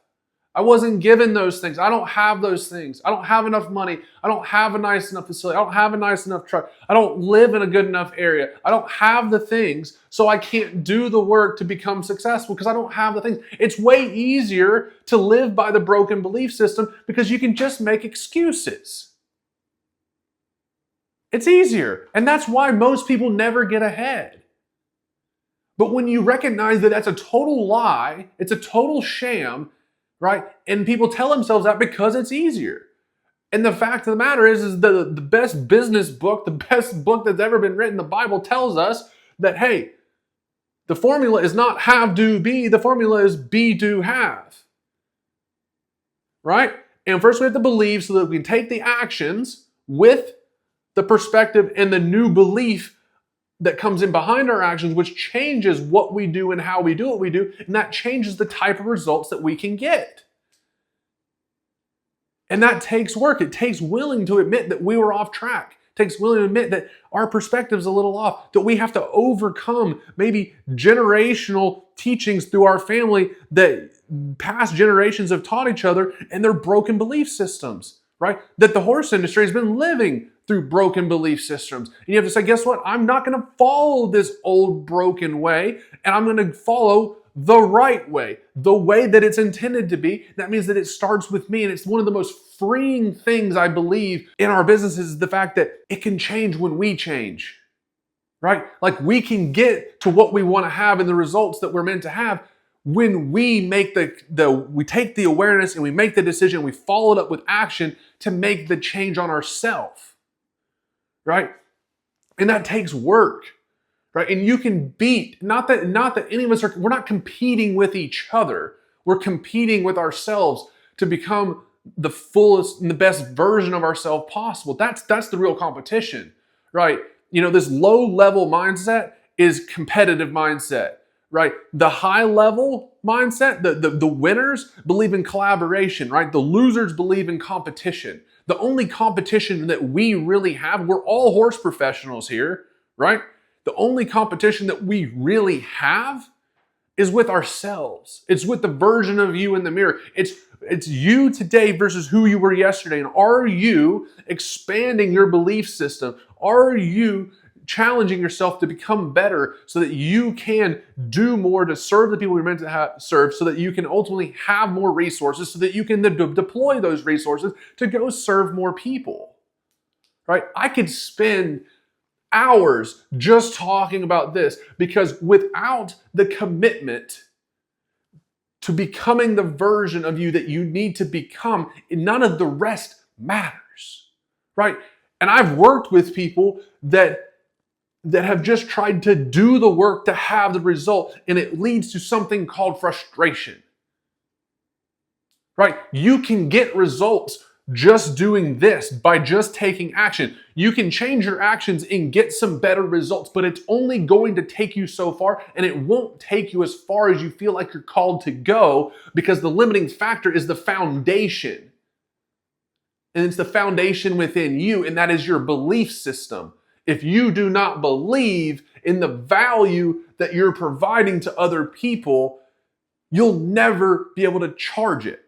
I wasn't given those things. I don't have those things. I don't have enough money. I don't have a nice enough facility. I don't have a nice enough truck. I don't live in a good enough area. I don't have the things, so I can't do the work to become successful because I don't have the things. It's way easier to live by the broken belief system because you can just make excuses. It's easier. And that's why most people never get ahead. But when you recognize that that's a total lie, it's a total sham, right? And people tell themselves that because it's easier. And the fact of the matter is the best business book, the best book that's ever been written, the Bible tells us that, hey, the formula is not have, do, be. The formula is be, do, have. Right? And first we have to believe so that we can take the actions with the perspective and the new belief that comes in behind our actions, which changes what we do and how we do what we do, and that changes the type of results that we can get. And that takes work. It takes willing to admit that we were off track. It takes willing to admit that our perspective's a little off, that we have to overcome maybe generational teachings through our family that past generations have taught each other and their broken belief systems, right? That the horse industry has been living through broken belief systems. And you have to say, guess what? I'm not going to follow this old broken way, and I'm going to follow the right way, the way that it's intended to be. That means that it starts with me, and it's one of the most freeing things I believe in our business is the fact that it can change when we change, right? Like we can get to what we want to have and the results that we're meant to have when we make we take the awareness and we make the decision, we follow it up with action to make the change on ourselves. Right? And that takes work, right? And you can beat, not that any of us we're not competing with each other. We're competing with ourselves to become the fullest and the best version of ourselves possible. That's the real competition, right? You know, this low level mindset is competitive mindset, right? The high level mindset, the winners believe in collaboration, right? The losers believe in competition. The only competition that we really have, we're all horse professionals here, right? The only competition that we really have is with ourselves. It's with the version of you in the mirror. It's you today versus who you were yesterday. And are you expanding your belief system? Are you challenging yourself to become better so that you can do more to serve the people you're meant to serve, so that you can ultimately have more resources, so that you can deploy those resources to go serve more people, right? I could spend hours just talking about this, because without the commitment to becoming the version of you that you need to become, none of the rest matters, right? And I've worked with people that have just tried to do the work to have the result, and it leads to something called frustration, right? You can get results just doing this, by just taking action. You can change your actions and get some better results, but it's only going to take you so far, and it won't take you as far as you feel like you're called to go, because the limiting factor is the foundation. And it's the foundation within you, and that is your belief system. If you do not believe in the value that you're providing to other people, you'll never be able to charge it.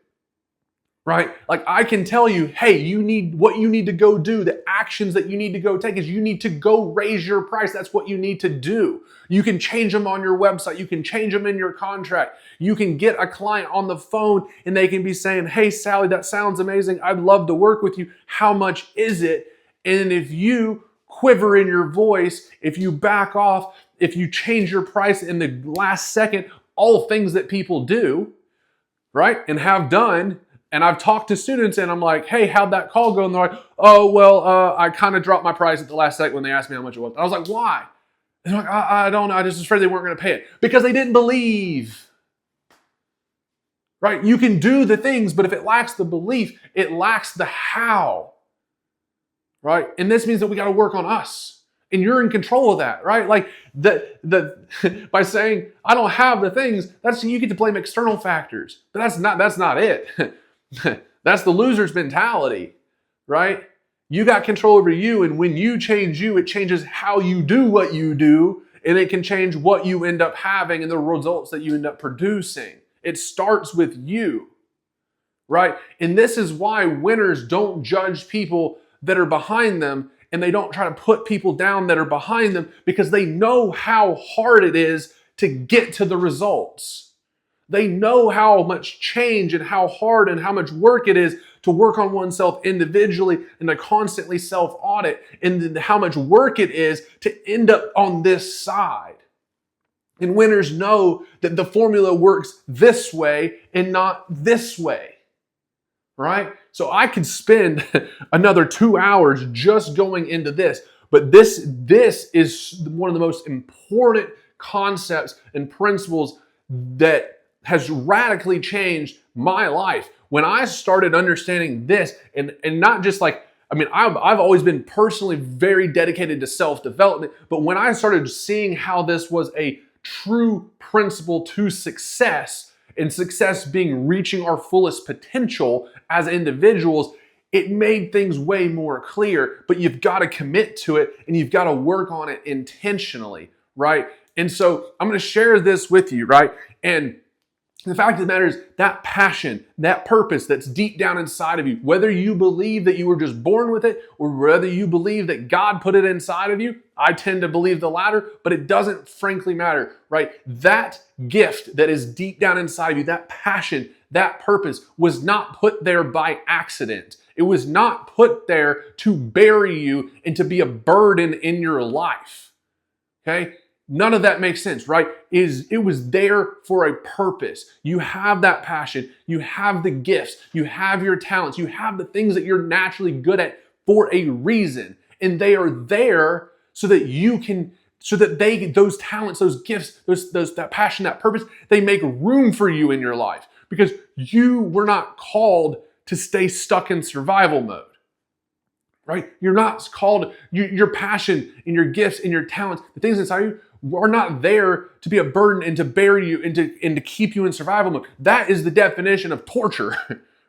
Right? Like, I can tell you, hey, what you need to go do, the actions that you need to go take is you need to go raise your price. That's what you need to do. You can change them on your website. You can change them in your contract. You can get a client on the phone and they can be saying, hey, Sally, that sounds amazing. I'd love to work with you. How much is it? And if you quiver in your voice, if you back off, if you change your price in the last second, all things that people do, right, and have done. And I've talked to students and I'm like, hey, how'd that call go? And they're like, oh, well, I kind of dropped my price at the last second when they asked me how much it was. I was like, why? And they're like, I don't know. I just was afraid they weren't going to pay it. Because they didn't believe. Right? You can do the things, but if it lacks the belief, it lacks the how. Right? And this means that we got to work on us. And you're in control of that, right? Like by saying, I don't have the things, that's, you get to blame external factors. But that's not it. That's the loser's mentality, right? You got control over you, and when you change you, it changes how you do what you do, and it can change what you end up having and the results that you end up producing. It starts with you, right? And this is why winners don't judge people that are behind them, and they don't try to put people down that are behind them, because they know how hard it is to get to the results. They know how much change and how hard and how much work it is to work on oneself individually and to constantly self-audit, and how much work it is to end up on this side. And winners know that the formula works this way and not this way, right? So I could spend another 2 hours just going into this, but this is one of the most important concepts and principles that has radically changed my life. When I started understanding this, and not just like, I mean, I've always been personally very dedicated to self-development, but when I started seeing how this was a true principle to success, and success being reaching our fullest potential as individuals, it made things way more clear. But you've got to commit to it, and you've got to work on it intentionally, right? And so I'm going to share this with you, right? And the fact of the matter is, that passion, that purpose that's deep down inside of you, whether you believe that you were just born with it or whether you believe that God put it inside of you, I tend to believe the latter, but it doesn't frankly matter, right? That gift that is deep down inside of you, that passion, that purpose was not put there by accident. It was not put there to bury you and to be a burden in your life, okay? None of that makes sense, right? It was there for a purpose. You have that passion, you have the gifts, you have your talents, you have the things that you're naturally good at for a reason. And they are there so that those talents, those gifts, that passion, that purpose, they make room for you in your life, because you were not called to stay stuck in survival mode. Right? You're not called, your passion and your gifts and your talents, the things inside you, are not there to be a burden and to bury you and to keep you in survival mode. That is the definition of torture,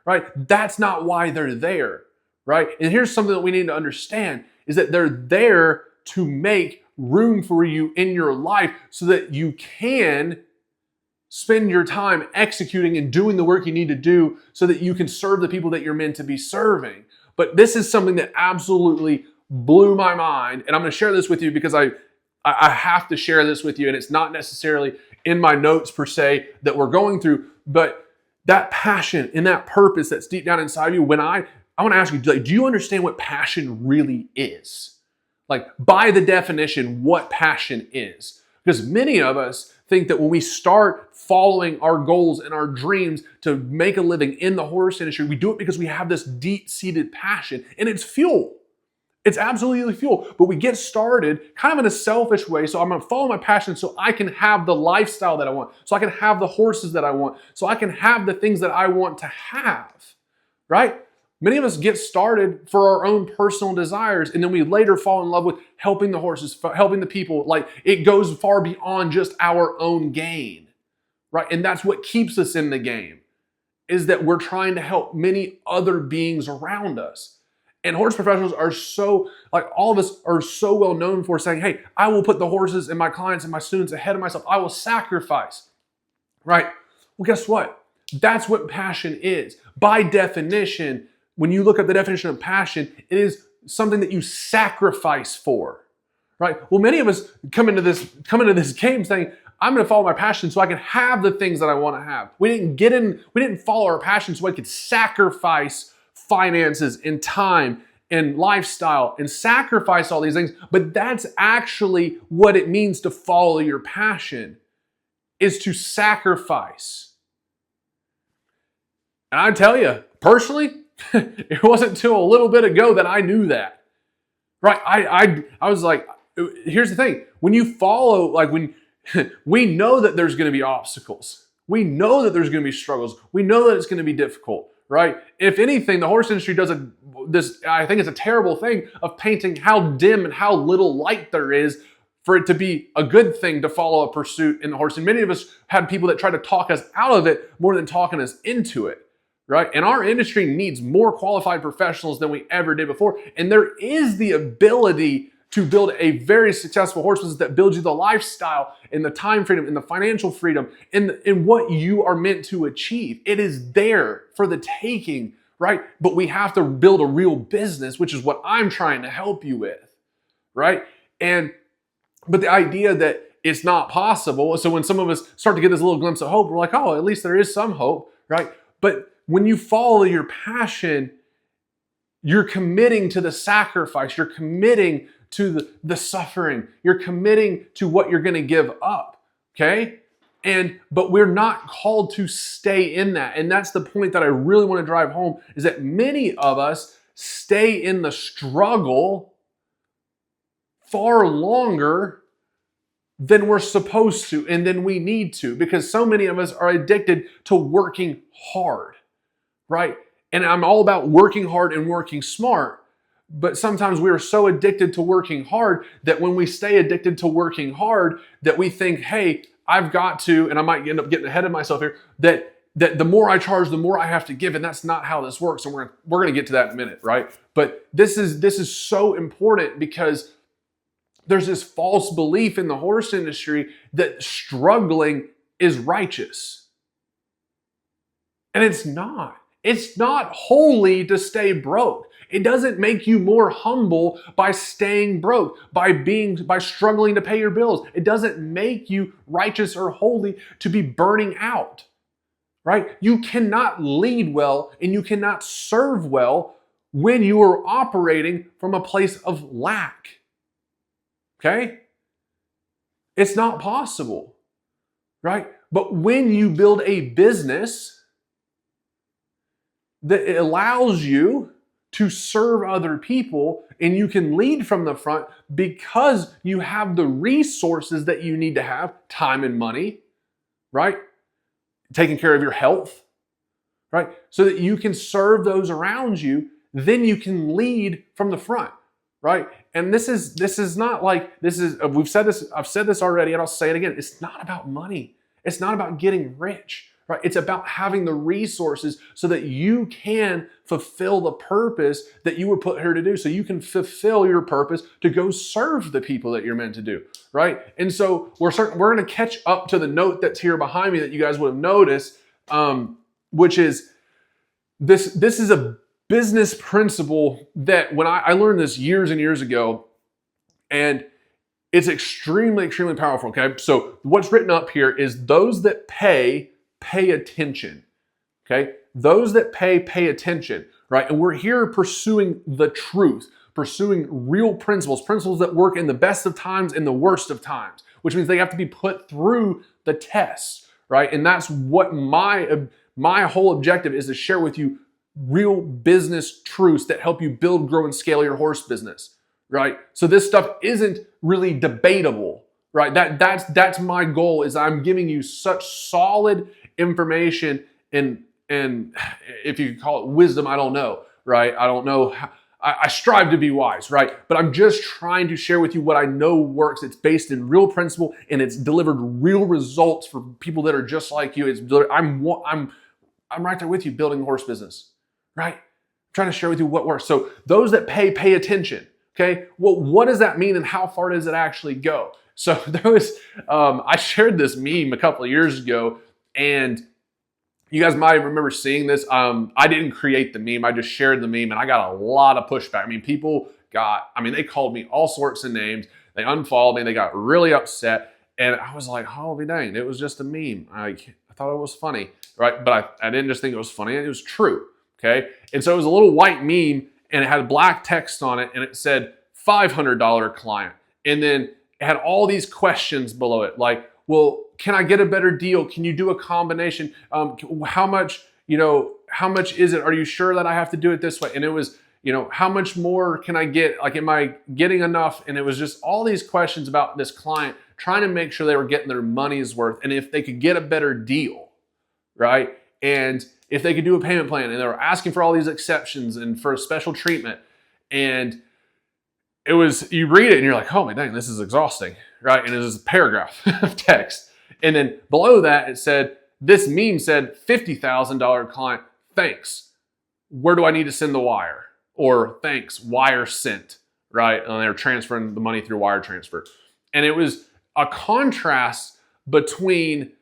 right? That's not why they're there, right? And here's something that we need to understand, is that they're there to make room for you in your life so that you can spend your time executing and doing the work you need to do so that you can serve the people that you're meant to be serving. But this is something that absolutely blew my mind. And I'm going to share this with you because I have to share this with you. And it's not necessarily in my notes per se that we're going through, but that passion and that purpose that's deep down inside of you, when I want to ask you, do you understand what passion really is? Like, by the definition, what passion is. Because many of us think that when we start following our goals and our dreams to make a living in the horse industry, we do it because we have this deep-seated passion, and it's fuel. It's absolutely fuel. But we get started kind of in a selfish way. So I'm going to follow my passion so I can have the lifestyle that I want, so I can have the horses that I want, so I can have the things that I want to have, right? Many of us get started for our own personal desires, and then we later fall in love with helping the horses, helping the people. Like, it goes far beyond just our own gain, right? And that's what keeps us in the game, is that we're trying to help many other beings around us. And horse professionals are so, like, all of us are so well known for saying, hey, I will put the horses and my clients and my students ahead of myself. I will sacrifice, right? Well, guess what? That's what passion is. By definition, when you look at the definition of passion, it is something that you sacrifice for, right? Well, many of us come into this game saying, I'm going to follow my passion so I can have the things that I want to have. We didn't follow our passion so I could sacrifice finances and time and lifestyle and sacrifice all these things. But that's actually what it means to follow your passion, is to sacrifice. And I tell you, personally, it wasn't until a little bit ago that I knew that, right? I was like, here's the thing. When you follow, like, when we know that there's going to be obstacles, we know that there's going to be struggles, we know that it's going to be difficult, right? If anything, the horse industry does I think it's a terrible thing of painting how dim and how little light there is for it to be a good thing to follow a pursuit in the horse. And many of us had people that tried to talk us out of it more than talking us into it. Right? And our industry needs more qualified professionals than we ever did before. And there is the ability to build a very successful horse business that builds you the lifestyle and the time freedom and the financial freedom and what you are meant to achieve. It is there for the taking, right? But we have to build a real business, which is what I'm trying to help you with, right? But the idea that it's not possible, so when some of us start to get this little glimpse of hope, we're like, oh, at least there is some hope, right? But when you follow your passion, you're committing to the sacrifice. You're committing to the suffering. You're committing to what you're going to give up, okay? But we're not called to stay in that. And that's the point that I really want to drive home, is that many of us stay in the struggle far longer than we're supposed to and than we need to, because so many of us are addicted to working hard. Right? And I'm all about working hard and working smart. But sometimes we are so addicted to working hard that when we stay addicted to working hard, that we think, hey, I've got to, and I might end up getting ahead of myself here, that the more I charge, the more I have to give. And that's not how this works. And we're going to get to that in a minute, right? But this is so important, because there's this false belief in the horse industry that struggling is righteous. And it's not. It's not holy to stay broke. It doesn't make you more humble by staying broke, by struggling to pay your bills. It doesn't make you righteous or holy to be burning out, right? You cannot lead well and you cannot serve well when you are operating from a place of lack, okay? It's not possible, right? But when you build a business that it allows you to serve other people and you can lead from the front because you have the resources that you need to have, time and money, right? Taking care of your health, right? So that you can serve those around you, then you can lead from the front, right? And this is not like, I've said this already and I'll say it again. It's not about money. It's not about getting rich, right? It's about having the resources so that you can fulfill the purpose that you were put here to do. So you can fulfill your purpose to go serve the people that you're meant to do, right? And so we're going to catch up to the note that's here behind me that you guys would have noticed, which is this is a business principle that when I learned this years and years ago, and it's extremely, extremely powerful, okay? So what's written up here is those that pay attention, okay? Those that pay attention, right? And we're here pursuing the truth, pursuing real principles that work in the best of times and the worst of times, which means they have to be put through the test, right? And that's what my whole objective is, to share with you real business truths that help you build, grow, and scale your horse business, right? So this stuff isn't really debatable, right? That's my goal, is I'm giving you such solid information and if you could call it wisdom, I don't know, right? I don't know how, I strive to be wise, right? But I'm just trying to share with you what I know works. It's based in real principle and it's delivered real results for people that are just like you. I'm right there with you building a horse business, right? I'm trying to share with you what works. So those that pay attention. Okay, well, what does that mean and how far does it actually go? So there was, I shared this meme a couple of years ago, and you guys might remember seeing this. I didn't create the meme, I just shared the meme, and I got a lot of pushback. I mean, they called me all sorts of names. They unfollowed me, they got really upset, and I was like, holy dang, it was just a meme. I thought it was funny, right? But I didn't just think it was funny, it was true, okay? And so it was a little white meme, and it had black text on it, and it said $500 client. And then it had all these questions below it, like, well, can I get a better deal? Can you do a combination? How much is it? Are you sure that I have to do it this way? And it was, how much more can I get? Like, am I getting enough? And it was just all these questions about this client, trying to make sure they were getting their money's worth, and if they could get a better deal, right? And if they could do a payment plan, and they were asking for all these exceptions and for a special treatment. And it was, you read it and you're like, oh my dang, this is exhausting, right? And it was a paragraph of text. And then below that, it said, this meme said, $50,000 client, thanks. Where do I need to send the wire? Or thanks, wire sent, right? And they're transferring the money through wire transfer. And it was a contrast between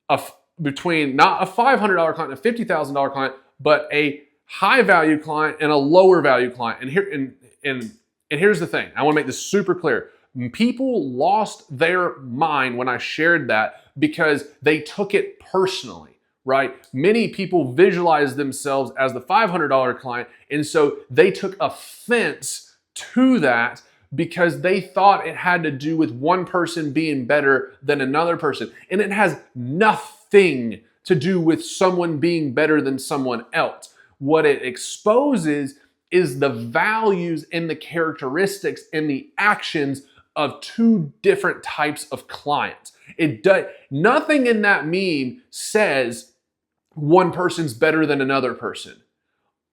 not a $500 client, a $50,000 client, but a high value client and a lower value client. And here's the thing. I want to make this super clear. People lost their mind when I shared that because they took it personally, right? Many people visualize themselves as the $500 client, and so they took offense to that because they thought it had to do with one person being better than another person. And it has nothing to do with someone being better than someone else. What it exposes is the values and the characteristics and the actions of two different types of clients. Nothing in that meme says one person's better than another person.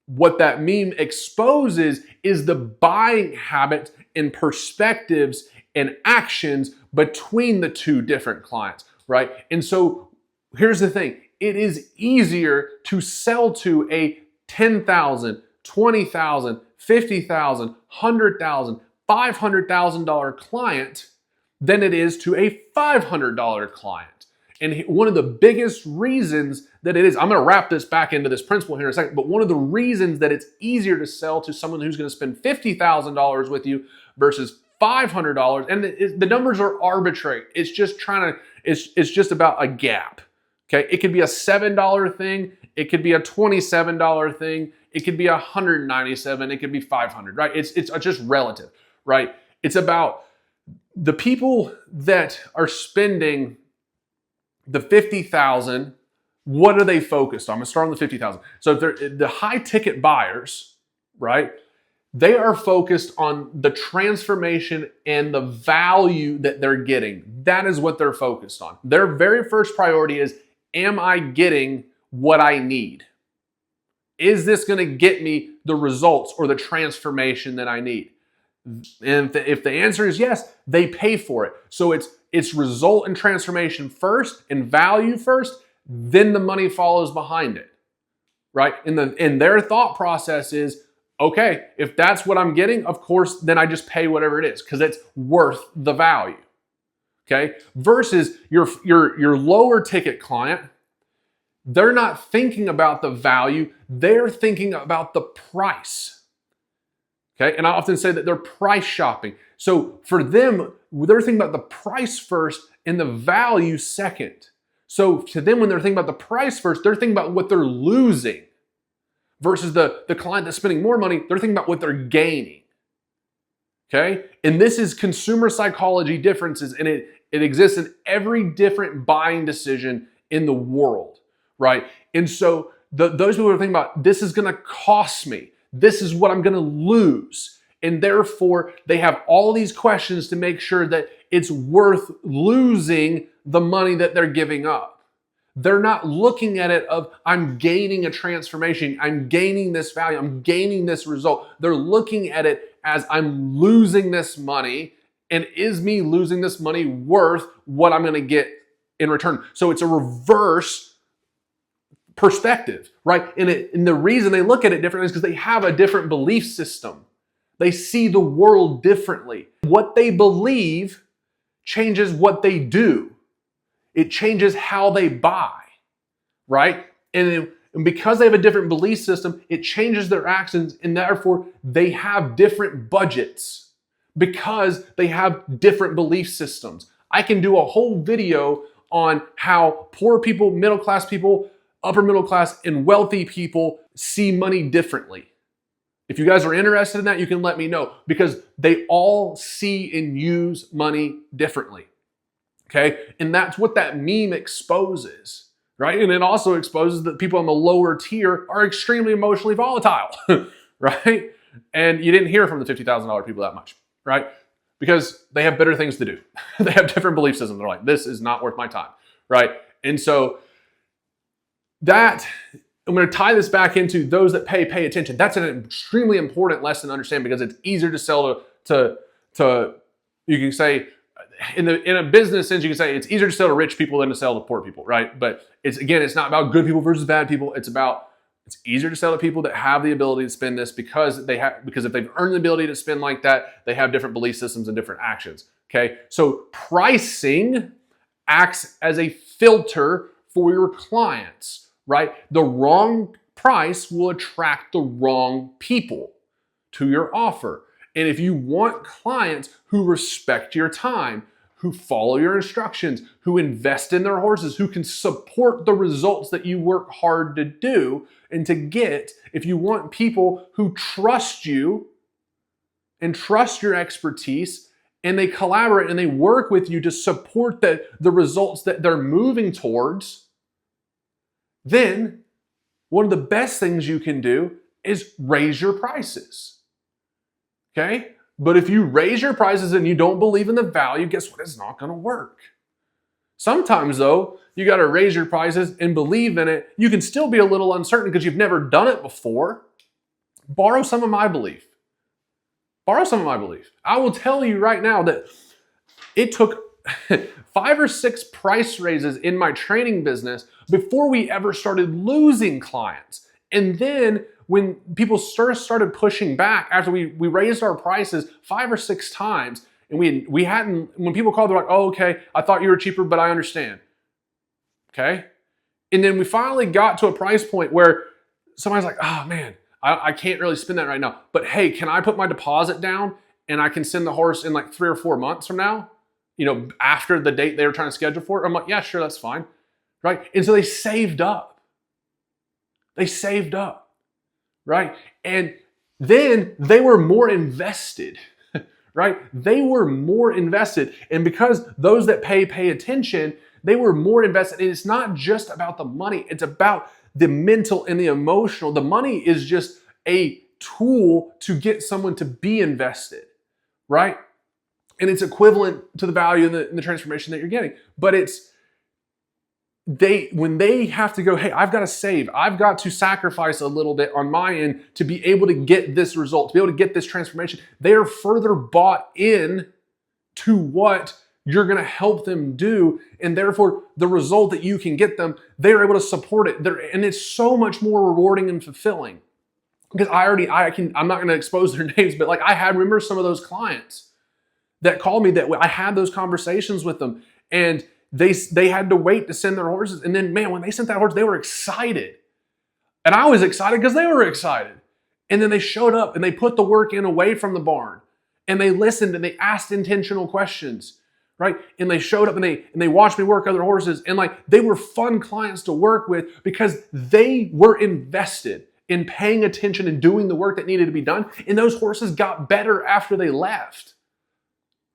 What that meme exposes is the buying habits and perspectives and actions between the two different clients, right? And so here's the thing. It is easier to sell to a $10,000, $20,000, $50,000, $100,000, $500,000 client than it is to a $500 client. And one of the biggest reasons that it is, I'm going to wrap this back into this principle here in a second, but one of the reasons that it's easier to sell to someone who's going to spend $50,000 with you versus $500, and the numbers are arbitrary. It's just it's just about a gap. Okay, it could be a $7 thing, it could be a $27 thing, it could be $197, it could be $500, right? It's just relative, right? It's about the people that are spending the $50,000. What are they focused on? I'm gonna start on the $50,000. So if they're the high ticket buyers, right? They are focused on the transformation and the value that they're getting. That is what they're focused on. Their very first priority is, am I getting what I need? Is this going to get me the results or the transformation that I need? And if the answer is yes, they pay for it. So it's result and transformation first and value first. then the money follows behind it, right? And their thought process is, okay, if that's what I'm getting, of course, then I just pay whatever it is because it's worth the value. Okay? Versus your lower ticket client, they're not thinking about the value, they're thinking about the price. Okay? And I often say that they're price shopping. So for them, they're thinking about the price first and the value second. So to them, when they're thinking about the price first, they're thinking about what they're losing. Versus the client that's spending more money, they're thinking about what they're gaining. Okay? And this is consumer psychology differences, and it exists in every different buying decision in the world, right? And so those people are thinking about, this is gonna cost me. This is what I'm gonna lose. And therefore, they have all these questions to make sure that it's worth losing the money that they're giving up. They're not looking at it of, I'm gaining a transformation, I'm gaining this value, I'm gaining this result. They're looking at it as, I'm losing this money, and is me losing this money worth what I'm gonna get in return? So it's a reverse perspective, right? And the reason they look at it differently is because they have a different belief system. They see the world differently. What they believe changes what they do. It changes how they buy, right? And because they have a different belief system, it changes their actions, and therefore they have different budgets because they have different belief systems. I can do a whole video on how poor people, middle class people, upper middle class, and wealthy people see money differently. If you guys are interested in that, you can let me know, because they all see and use money differently. Okay, and that's what that meme exposes, right? And it also exposes that people on the lower tier are extremely emotionally volatile, right? And you didn't hear from the $50,000 people that much, right? Because they have better things to do. They have different belief systems. They're like, this is not worth my time, right? And so that, I'm going to tie this back into those that pay attention. That's an extremely important lesson to understand, because it's easier to sell to you can say, in a business sense, you can say it's easier to sell to rich people than to sell to poor people, right? But it's not about good people versus bad people. It's easier to sell to people that have the ability to spend this because if they've earned the ability to spend like that, they have different belief systems and different actions. Okay, so pricing acts as a filter for your clients, right? The wrong price will attract the wrong people to your offer. And if you want clients who respect your time, who follow your instructions, who invest in their horses, who can support the results that you work hard to do and to get, if you want people who trust you and trust your expertise, and they collaborate and they work with you to support the results that they're moving towards, then one of the best things you can do is raise your prices. Okay? But if you raise your prices and you don't believe in the value, guess what? It's not going to work. Sometimes, though, you got to raise your prices and believe in it. You can still be a little uncertain because you've never done it before. Borrow some of my belief. Borrow some of my belief. I will tell you right now that it took 5 or 6 price raises in my training business before we ever started losing clients. And then when people started pushing back after we raised our prices 5 or 6 times, and we hadn't, when people called, they're like, oh, okay, I thought you were cheaper, but I understand. Okay? And then we finally got to a price point where somebody's like, oh man, I can't really spend that right now. But hey, can I put my deposit down and I can send the horse in like 3 or 4 months from now? After the date they were trying to schedule for it. I'm like, yeah, sure, that's fine. Right? And so they saved up. Right? And then they were more invested, right? They were more invested. And because those that pay attention, they were more invested. And it's not just about the money. It's about the mental and the emotional. The money is just a tool to get someone to be invested, right? And it's equivalent to the value and the transformation that you're getting. But when they have to go, hey, I've got to save, I've got to sacrifice a little bit on my end to be able to get this result, to be able to get this transformation, they are further bought in to what you're going to help them do, and therefore the result that you can get them, they're able to support it. And it's so much more rewarding and fulfilling. Because I'm not going to expose their names, but like remember some of those clients that called me that I had those conversations with them, and they had to wait to send their horses. And then, man, when they sent that horse, they were excited. And I was excited because they were excited. And then they showed up and they put the work in away from the barn, and they listened and they asked intentional questions, right? And they showed up and they watched me work other horses, and like they were fun clients to work with because they were invested in paying attention and doing the work that needed to be done. And those horses got better after they left,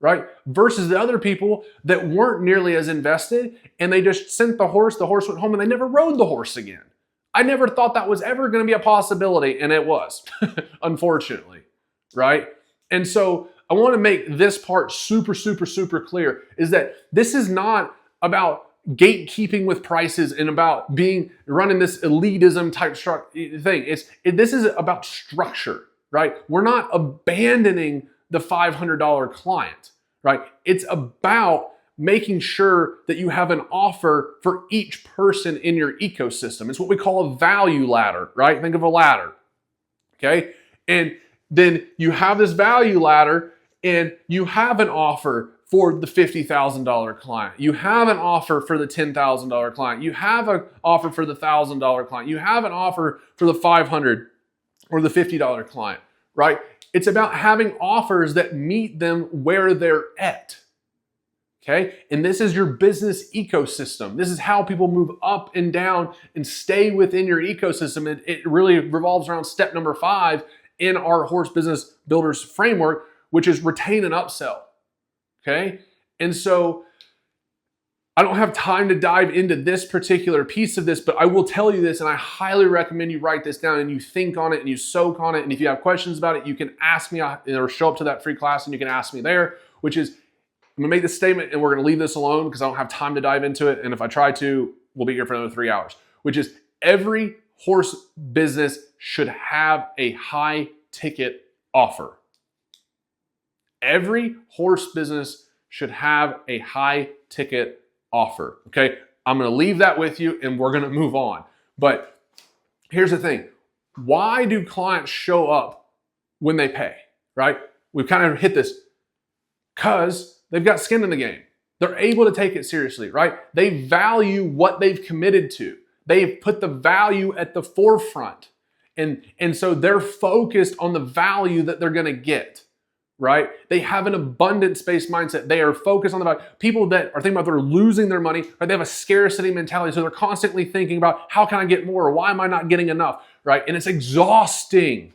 right? Versus the other people that weren't nearly as invested, and they just sent the horse went home, and they never rode the horse again. I never thought that was ever going to be a possibility, and it was, unfortunately, right? And so I want to make this part super, super, super clear, is that this is not about gatekeeping with prices and about running this elitism type thing. This is about structure, right? We're not abandoning the $500 client, right? It's about making sure that you have an offer for each person in your ecosystem. It's what we call a value ladder, right? Think of a ladder, okay? And then you have this value ladder, and you have an offer for the $50,000 client. You have an offer for the $10,000 client. You have an offer for the $1,000 client. You have an offer for the $500 or the $50 client, right? It's about having offers that meet them where they're at. Okay, and this is your business ecosystem. This is how people move up and down and stay within your ecosystem. It really revolves around step number 5 in our Horse Business Builders framework, which is retain and upsell. Okay, and so I don't have time to dive into this particular piece of this, but I will tell you this, and I highly recommend you write this down and you think on it and you soak on it. And if you have questions about it, you can ask me or show up to that free class and you can ask me there, which is, I'm gonna make this statement and we're gonna leave this alone because I don't have time to dive into it. And if I try to, we'll be here for another 3 hours, which is every horse business should have a high ticket offer. Every horse business should have a high ticket offer. Okay, I'm gonna leave that with you and we're gonna move on. But here's the thing. Why do clients show up when they pay, right? We've kind of hit this because they've got skin in the game. They're able to take it seriously, right? They value what they've committed to. They've put the value at the forefront. And so they're focused on the value that they're gonna get, right? They have an abundance-based mindset. They are focused on the value. People that are thinking about they're losing their money, right? They have a scarcity mentality. So they're constantly thinking about how can I get more? Or why am I not getting enough, right? And it's exhausting.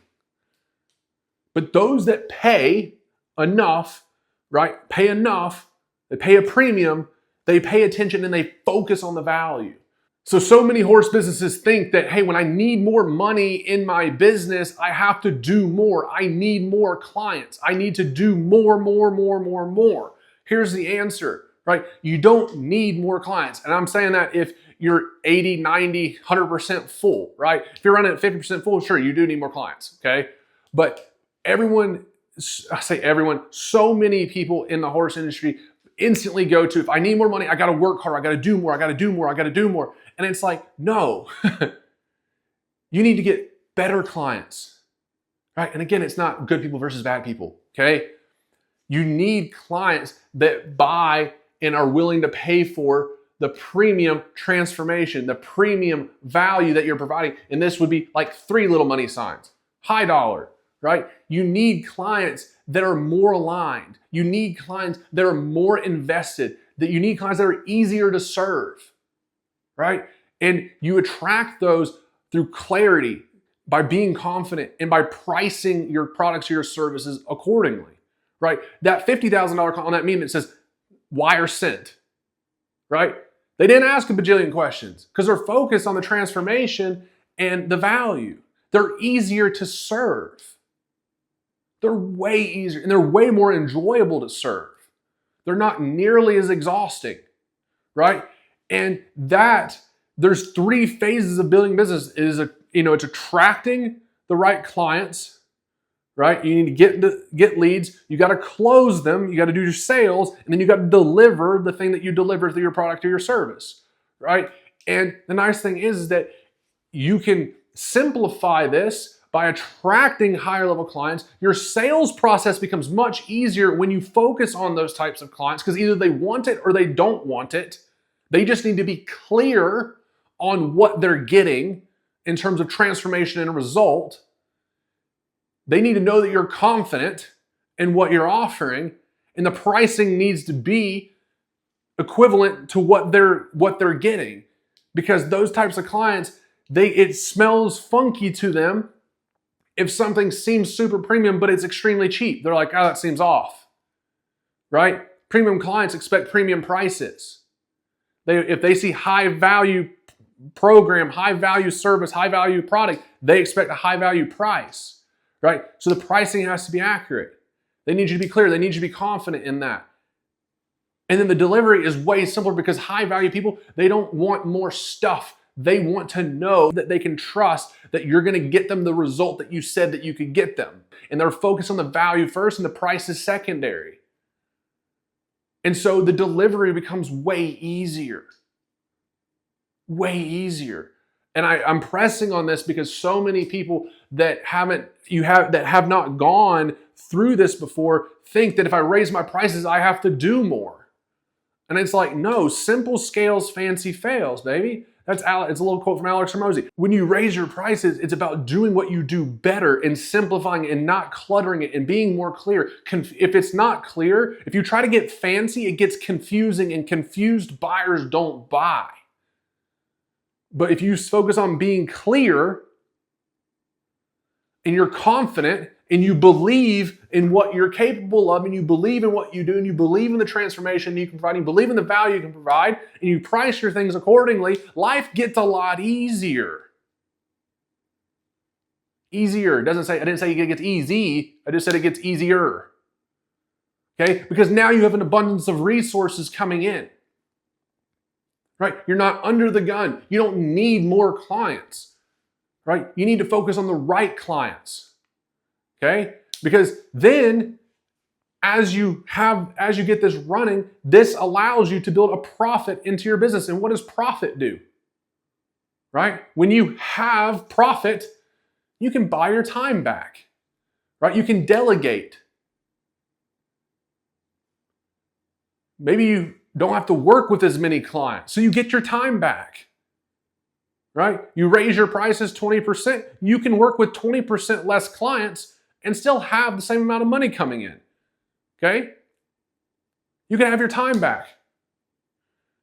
But those that pay enough, right? Pay enough, they pay a premium, they pay attention, and they focus on the value. So many horse businesses think that, hey, when I need more money in my business, I have to do more. I need more clients. I need to do more. Here's the answer, right? You don't need more clients. And I'm saying that if you're 80, 90, 100% full, right? If you're running at 50% full, sure, you do need more clients, okay? But so many people in the horse industry instantly go to, if I need more money, I got to work harder. I got to do more. I got to do more. I got to do more. And it's like, no, you need to get better clients, right? And again, it's not good people versus bad people, okay? You need clients that buy and are willing to pay for the premium transformation, the premium value that you're providing. And this would be like 3 little money signs, high dollar, right? You need clients that are more aligned. You need clients that are more invested, that you need clients that are easier to serve, right? And you attract those through clarity, by being confident and by pricing your products or your services accordingly, right? That $50,000 on that meme, it says wire sent, right? They didn't ask a bajillion questions because they're focused on the transformation and the value. They're easier to serve. They're way easier and they're way more enjoyable to serve. They're not nearly as exhausting, right? And that there's 3 phases of building business. It's attracting the right clients, right? You need to get leads. You got to close them. You got to do your sales, and then you got to deliver the thing that you deliver through your product or your service, right? And the nice thing is that you can simplify this by attracting higher level clients. Your sales process becomes much easier when you focus on those types of clients because either they want it or they don't want it. They just need to be clear on what they're getting in terms of transformation and result. They need to know that you're confident in what you're offering, and the pricing needs to be equivalent to what they're getting. Because those types of clients, it smells funky to them if something seems super premium but it's extremely cheap. They're like, oh, that seems off, right? Premium clients expect premium prices. If they see high value program, high value service, high value product, they expect a high value price, right? So the pricing has to be accurate. They need you to be clear. They need you to be confident in that. And then the delivery is way simpler because high value people, they don't want more stuff. They want to know that they can trust that you're going to get them the result that you said that you could get them. And they're focused on the value first and the price is secondary. And so the delivery becomes way easier. Way easier. And I'm pressing on this because so many people that have not gone through this before think that if I raise my prices, I have to do more. And it's like, no, simple scales, fancy fails, baby. It's a little quote from Alex Hormozy. When you raise your prices, it's about doing what you do better and simplifying it and not cluttering it and being more clear. If it's not clear, if you try to get fancy, it gets confusing and confused buyers don't buy. But if you focus on being clear and you're confident and you believe in what you're capable of and you believe in what you do and you believe in the transformation you can provide, and you believe in the value you can provide, and you price your things accordingly, life gets a lot easier. Easier. I didn't say it gets easy. I just said it gets easier. Okay? Because now you have an abundance of resources coming in. Right? You're not under the gun. You don't need more clients. Right? You need to focus on the right clients. Okay? Because then as you get this running, this allows you to build a profit into your business. And what does profit do? Right? When you have profit, you can buy your time back. Right? You can delegate. Maybe you don't have to work with as many clients, so you get your time back. Right? You raise your prices 20%, you can work with 20% less clients and still have the same amount of money coming in. Okay? You can have your time back.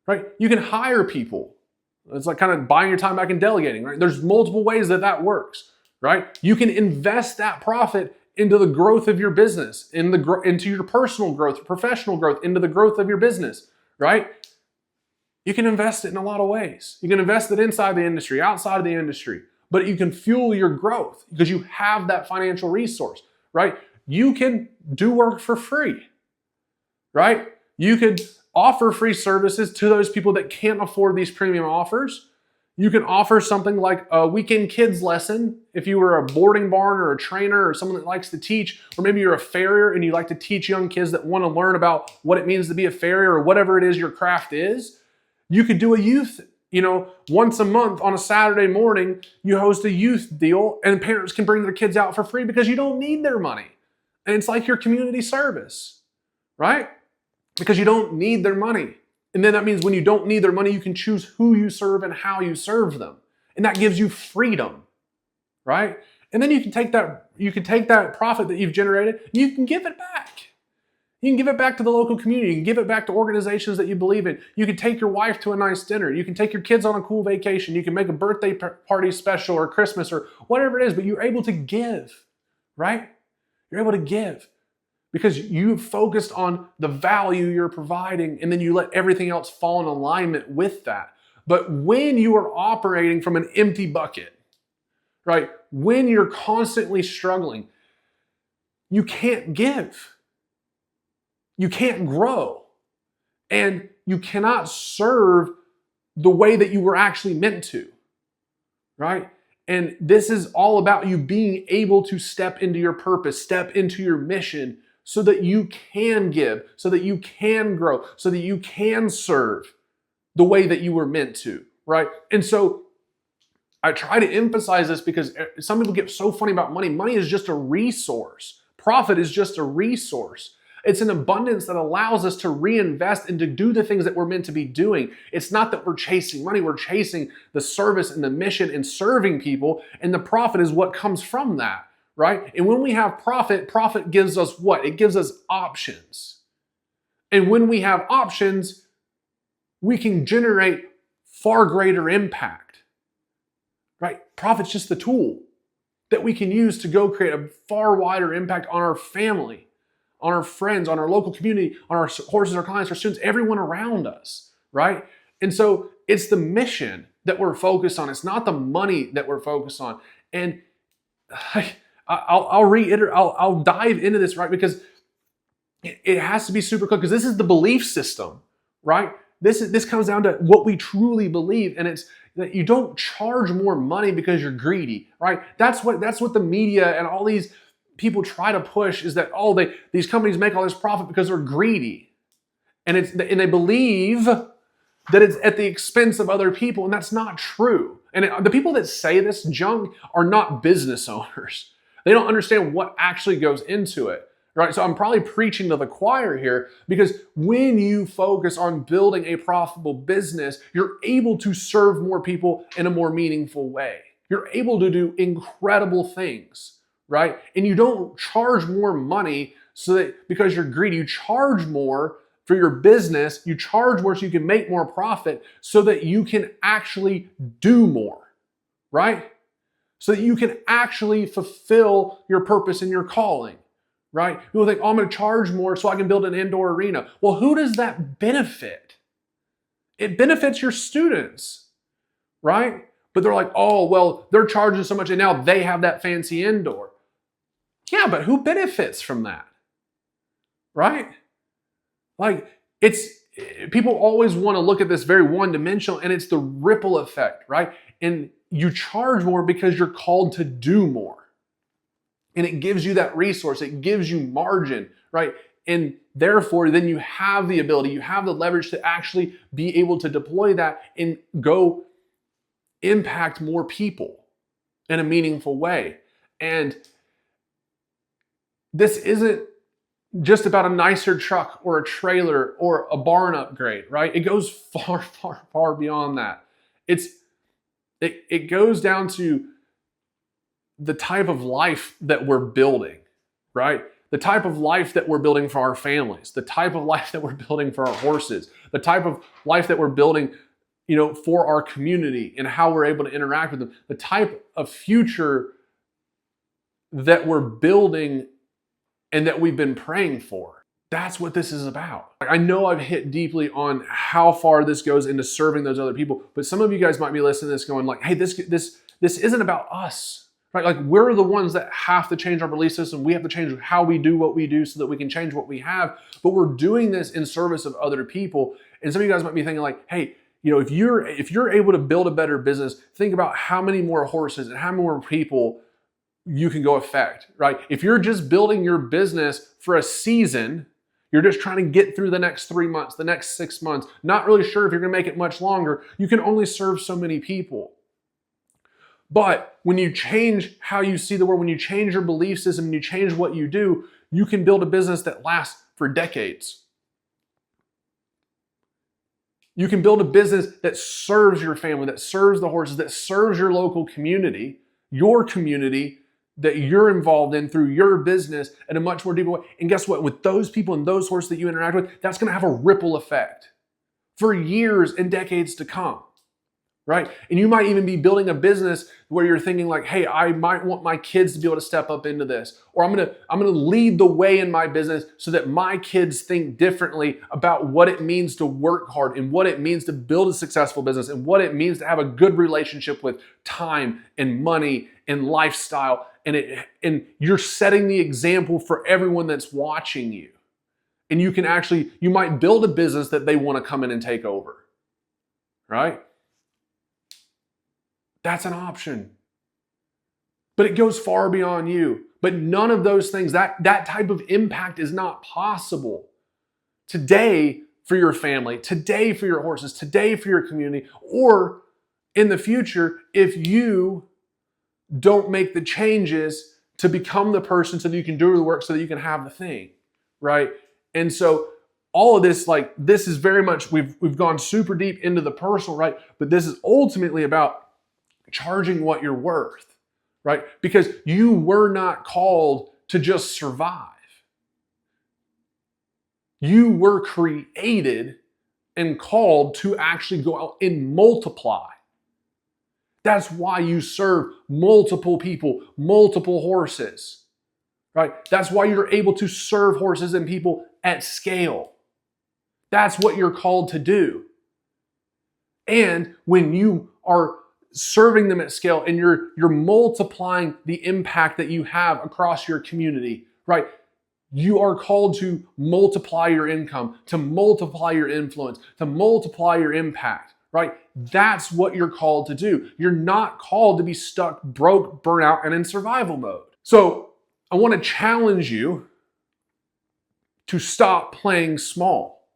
Right? You can hire people. It's like kind of buying your time back and delegating, right? There's multiple ways that works, right? You can invest that profit into the growth of your business, into your personal growth, professional growth, into the growth of your business, right? You can invest it in a lot of ways. You can invest it inside the industry, outside of the industry, but you can fuel your growth because you have that financial resource, right? You can do work for free, right? You could offer free services to those people that can't afford these premium offers. You can offer something like a weekend kids lesson if you were a boarding barn or a trainer or someone that likes to teach, or maybe you're a farrier and you like to teach young kids that want to learn about what it means to be a farrier or whatever it is your craft is. You could do a youth, once a month on a Saturday morning, you host a youth deal and parents can bring their kids out for free because you don't need their money. And it's like your community service, right? Because you don't need their money. And then that means when you don't need their money, you can choose who you serve and how you serve them. And that gives you freedom, right? And then you can take that profit that you've generated and you can give it back. You can give it back to the local community. You can give it back to organizations that you believe in. You can take your wife to a nice dinner. You can take your kids on a cool vacation. You can make a birthday party special or Christmas or whatever it is, but you're able to give, right? You're able to give. Because you focused on the value you're providing and then you let everything else fall in alignment with that. But when you are operating from an empty bucket, right? When you're constantly struggling, you can't give. You can't grow. And you cannot serve the way that you were actually meant to, right? And this is all about you being able to step into your purpose, step into your mission so that you can give, so that you can grow, so that you can serve the way that you were meant to, right? And so I try to emphasize this because some people get so funny about money. Money is just a resource. Profit is just a resource. It's an abundance that allows us to reinvest and to do the things that we're meant to be doing. It's not that we're chasing money, we're chasing the service and the mission and serving people, and the profit is what comes from that, right? And when we have profit, profit gives us what? It gives us options. And when we have options, we can generate far greater impact, right? Profit's just the tool that we can use to go create a far wider impact on our family, on our friends, on our local community, on our horses, our clients, our students, everyone around us, right? And so it's the mission that we're focused on. It's not the money that we're focused on. And I'll reiterate, I'll dive into this, right? Because it has to be super clear, because this is the belief system, right? This comes down to what we truly believe, and it's that you don't charge more money because you're greedy, right? That's what the media and all these people try to push, is that these companies make all this profit because they're greedy, and they believe that it's at the expense of other people, and that's not true. And the people that say this junk are not business owners. They don't understand what actually goes into it, right? So I'm probably preaching to the choir here, because when you focus on building a profitable business, you're able to serve more people in a more meaningful way. You're able to do incredible things, right? And you don't charge more money because you're greedy. You charge more for your business. You charge more so you can make more profit, so that you can actually do more, right? So that you can actually fulfill your purpose and your calling, right? People think, oh, I'm going to charge more so I can build an indoor arena. Well, who does that benefit? It benefits your students, right? But they're like, oh, well, they're charging so much and now they have that fancy indoor. Yeah, but who benefits from that? Right? Like, people always want to look at this very one-dimensional, and it's the ripple effect, right? And you charge more because you're called to do more. And it gives you that resource, it gives you margin, right? And therefore, then you have the ability, you have the leverage to actually be able to deploy that and go impact more people in a meaningful way. And this isn't just about a nicer truck or a trailer or a barn upgrade, right? It goes far, far, far beyond that. It goes down to the type of life that we're building, right? The type of life that we're building for our families, the type of life that we're building for our horses, the type of life that we're building, for our community and how we're able to interact with them, the type of future that we're building and that we've been praying for. That's what this is about. I know I've hit deeply on how far this goes into serving those other people, but some of you guys might be listening to this going like, hey, this isn't about us, right? Like, we're the ones that have to change our belief system. We have to change how we do what we do so that we can change what we have, but we're doing this in service of other people. And some of you guys might be thinking like, hey, if you're able to build a better business, think about how many more horses and how many more people you can go affect, right? If you're just building your business for a season, you're just trying to get through the next 3 months, the next 6 months, not really sure if you're going to make it much longer, you can only serve so many people. But when you change how you see the world, when you change your belief system, and you change what you do, you can build a business that lasts for decades. You can build a business that serves your family, that serves the horses, that serves your local community, that you're involved in through your business in a much more deeper way. And guess what? With those people and those horses that you interact with, that's going to have a ripple effect for years and decades to come, right? And you might even be building a business where you're thinking like, hey, I might want my kids to be able to step up into this, or I'm going to lead the way in my business so that my kids think differently about what it means to work hard and what it means to build a successful business and what it means to have a good relationship with time and money and lifestyle. And you're setting the example for everyone that's watching you. And you might build a business that they want to come in and take over, right? That's an option. but it goes far beyond you. But none of those things, that type of impact is not possible today for your family, today for your horses, today for your community, or in the future if you don't make the changes to become the person so that you can do the work so that you can have the thing, right? And so all of this, like, this is very much, we've gone super deep into the personal, right? But this is ultimately about charging what you're worth, right? Because you were not called to just survive. You were created and called to actually go out and multiply. That's why you serve multiple people, multiple horses, right? That's why you're able to serve horses and people at scale. That's what you're called to do. And when you are serving them at scale and you're multiplying the impact that you have across your community, right? You are called to multiply your income, to multiply your influence, to multiply your impact, right? That's what you're called to do. You're not called to be stuck, broke, burnout, and in survival mode. So I want to challenge you to stop playing small.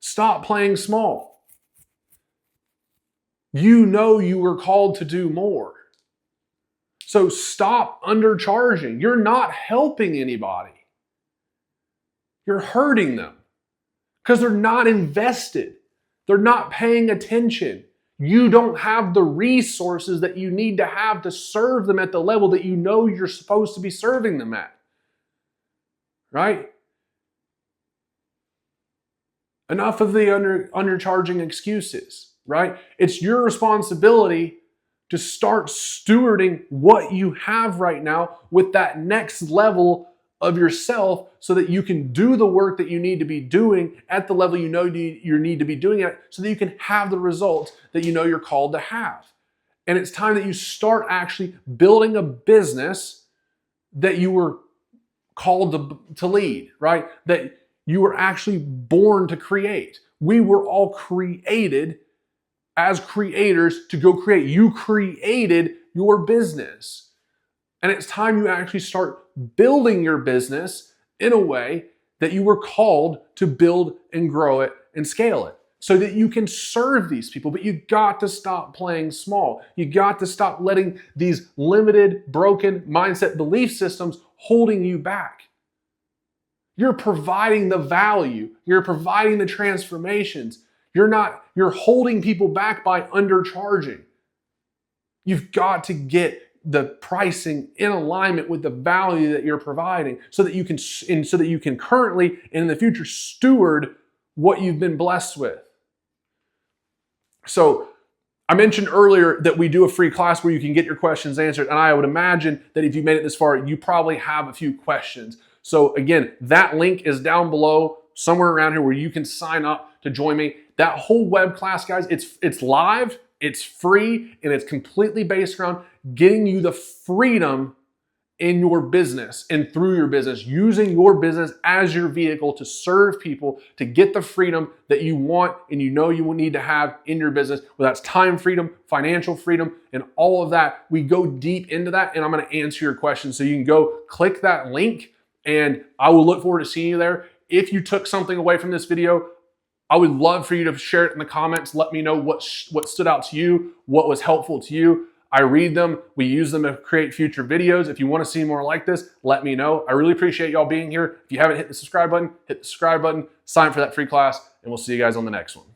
Stop playing small. You know you were called to do more. So stop undercharging. You're not helping anybody. You're hurting them because they're not invested. They're not paying attention. You don't have the resources that you need to have to serve them at the level that you know you're supposed to be serving them at. Right? Enough of the undercharging excuses, right? It's your responsibility to start stewarding what you have right now with that next level of yourself so that you can do the work that you need to be doing at the level you know you need to be doing it so that you can have the results that you know you're called to have. And it's time that you start actually building a business that you were called to lead, right? That you were actually born to create. We were all created as creators to go create. You created your business. And it's time you actually start building your business in a way that you were called to build and grow it and scale it so that you can serve these people. But you got to stop playing small. You got to stop letting these limited, broken mindset belief systems holding you back. You're providing the value. You're providing the transformations. You're holding people back by undercharging. You've got to get the pricing in alignment with the value that you're providing so that you can currently and in the future steward what you've been blessed with. So I mentioned earlier that we do a free class where you can get your questions answered. And I would imagine that if you made it this far, you probably have a few questions. So again, that link is down below somewhere around here where you can sign up to join me. That whole web class, guys, it's live, it's free, and it's completely based around getting you the freedom in your business and through your business, using your business as your vehicle to serve people, to get the freedom that you want and you know you will need to have in your business, whether that's time freedom, financial freedom, and all of that. We go deep into that, and I'm going to answer your questions. So you can go click that link, and I will look forward to seeing you there. If you took something away from this video, I would love for you to share it in the comments. Let me know what stood out to you, what was helpful to you. I read them. We use them to create future videos. If you want to see more like this, let me know. I really appreciate y'all being here. If you haven't hit the subscribe button, hit the subscribe button, sign up for that free class, and we'll see you guys on the next one.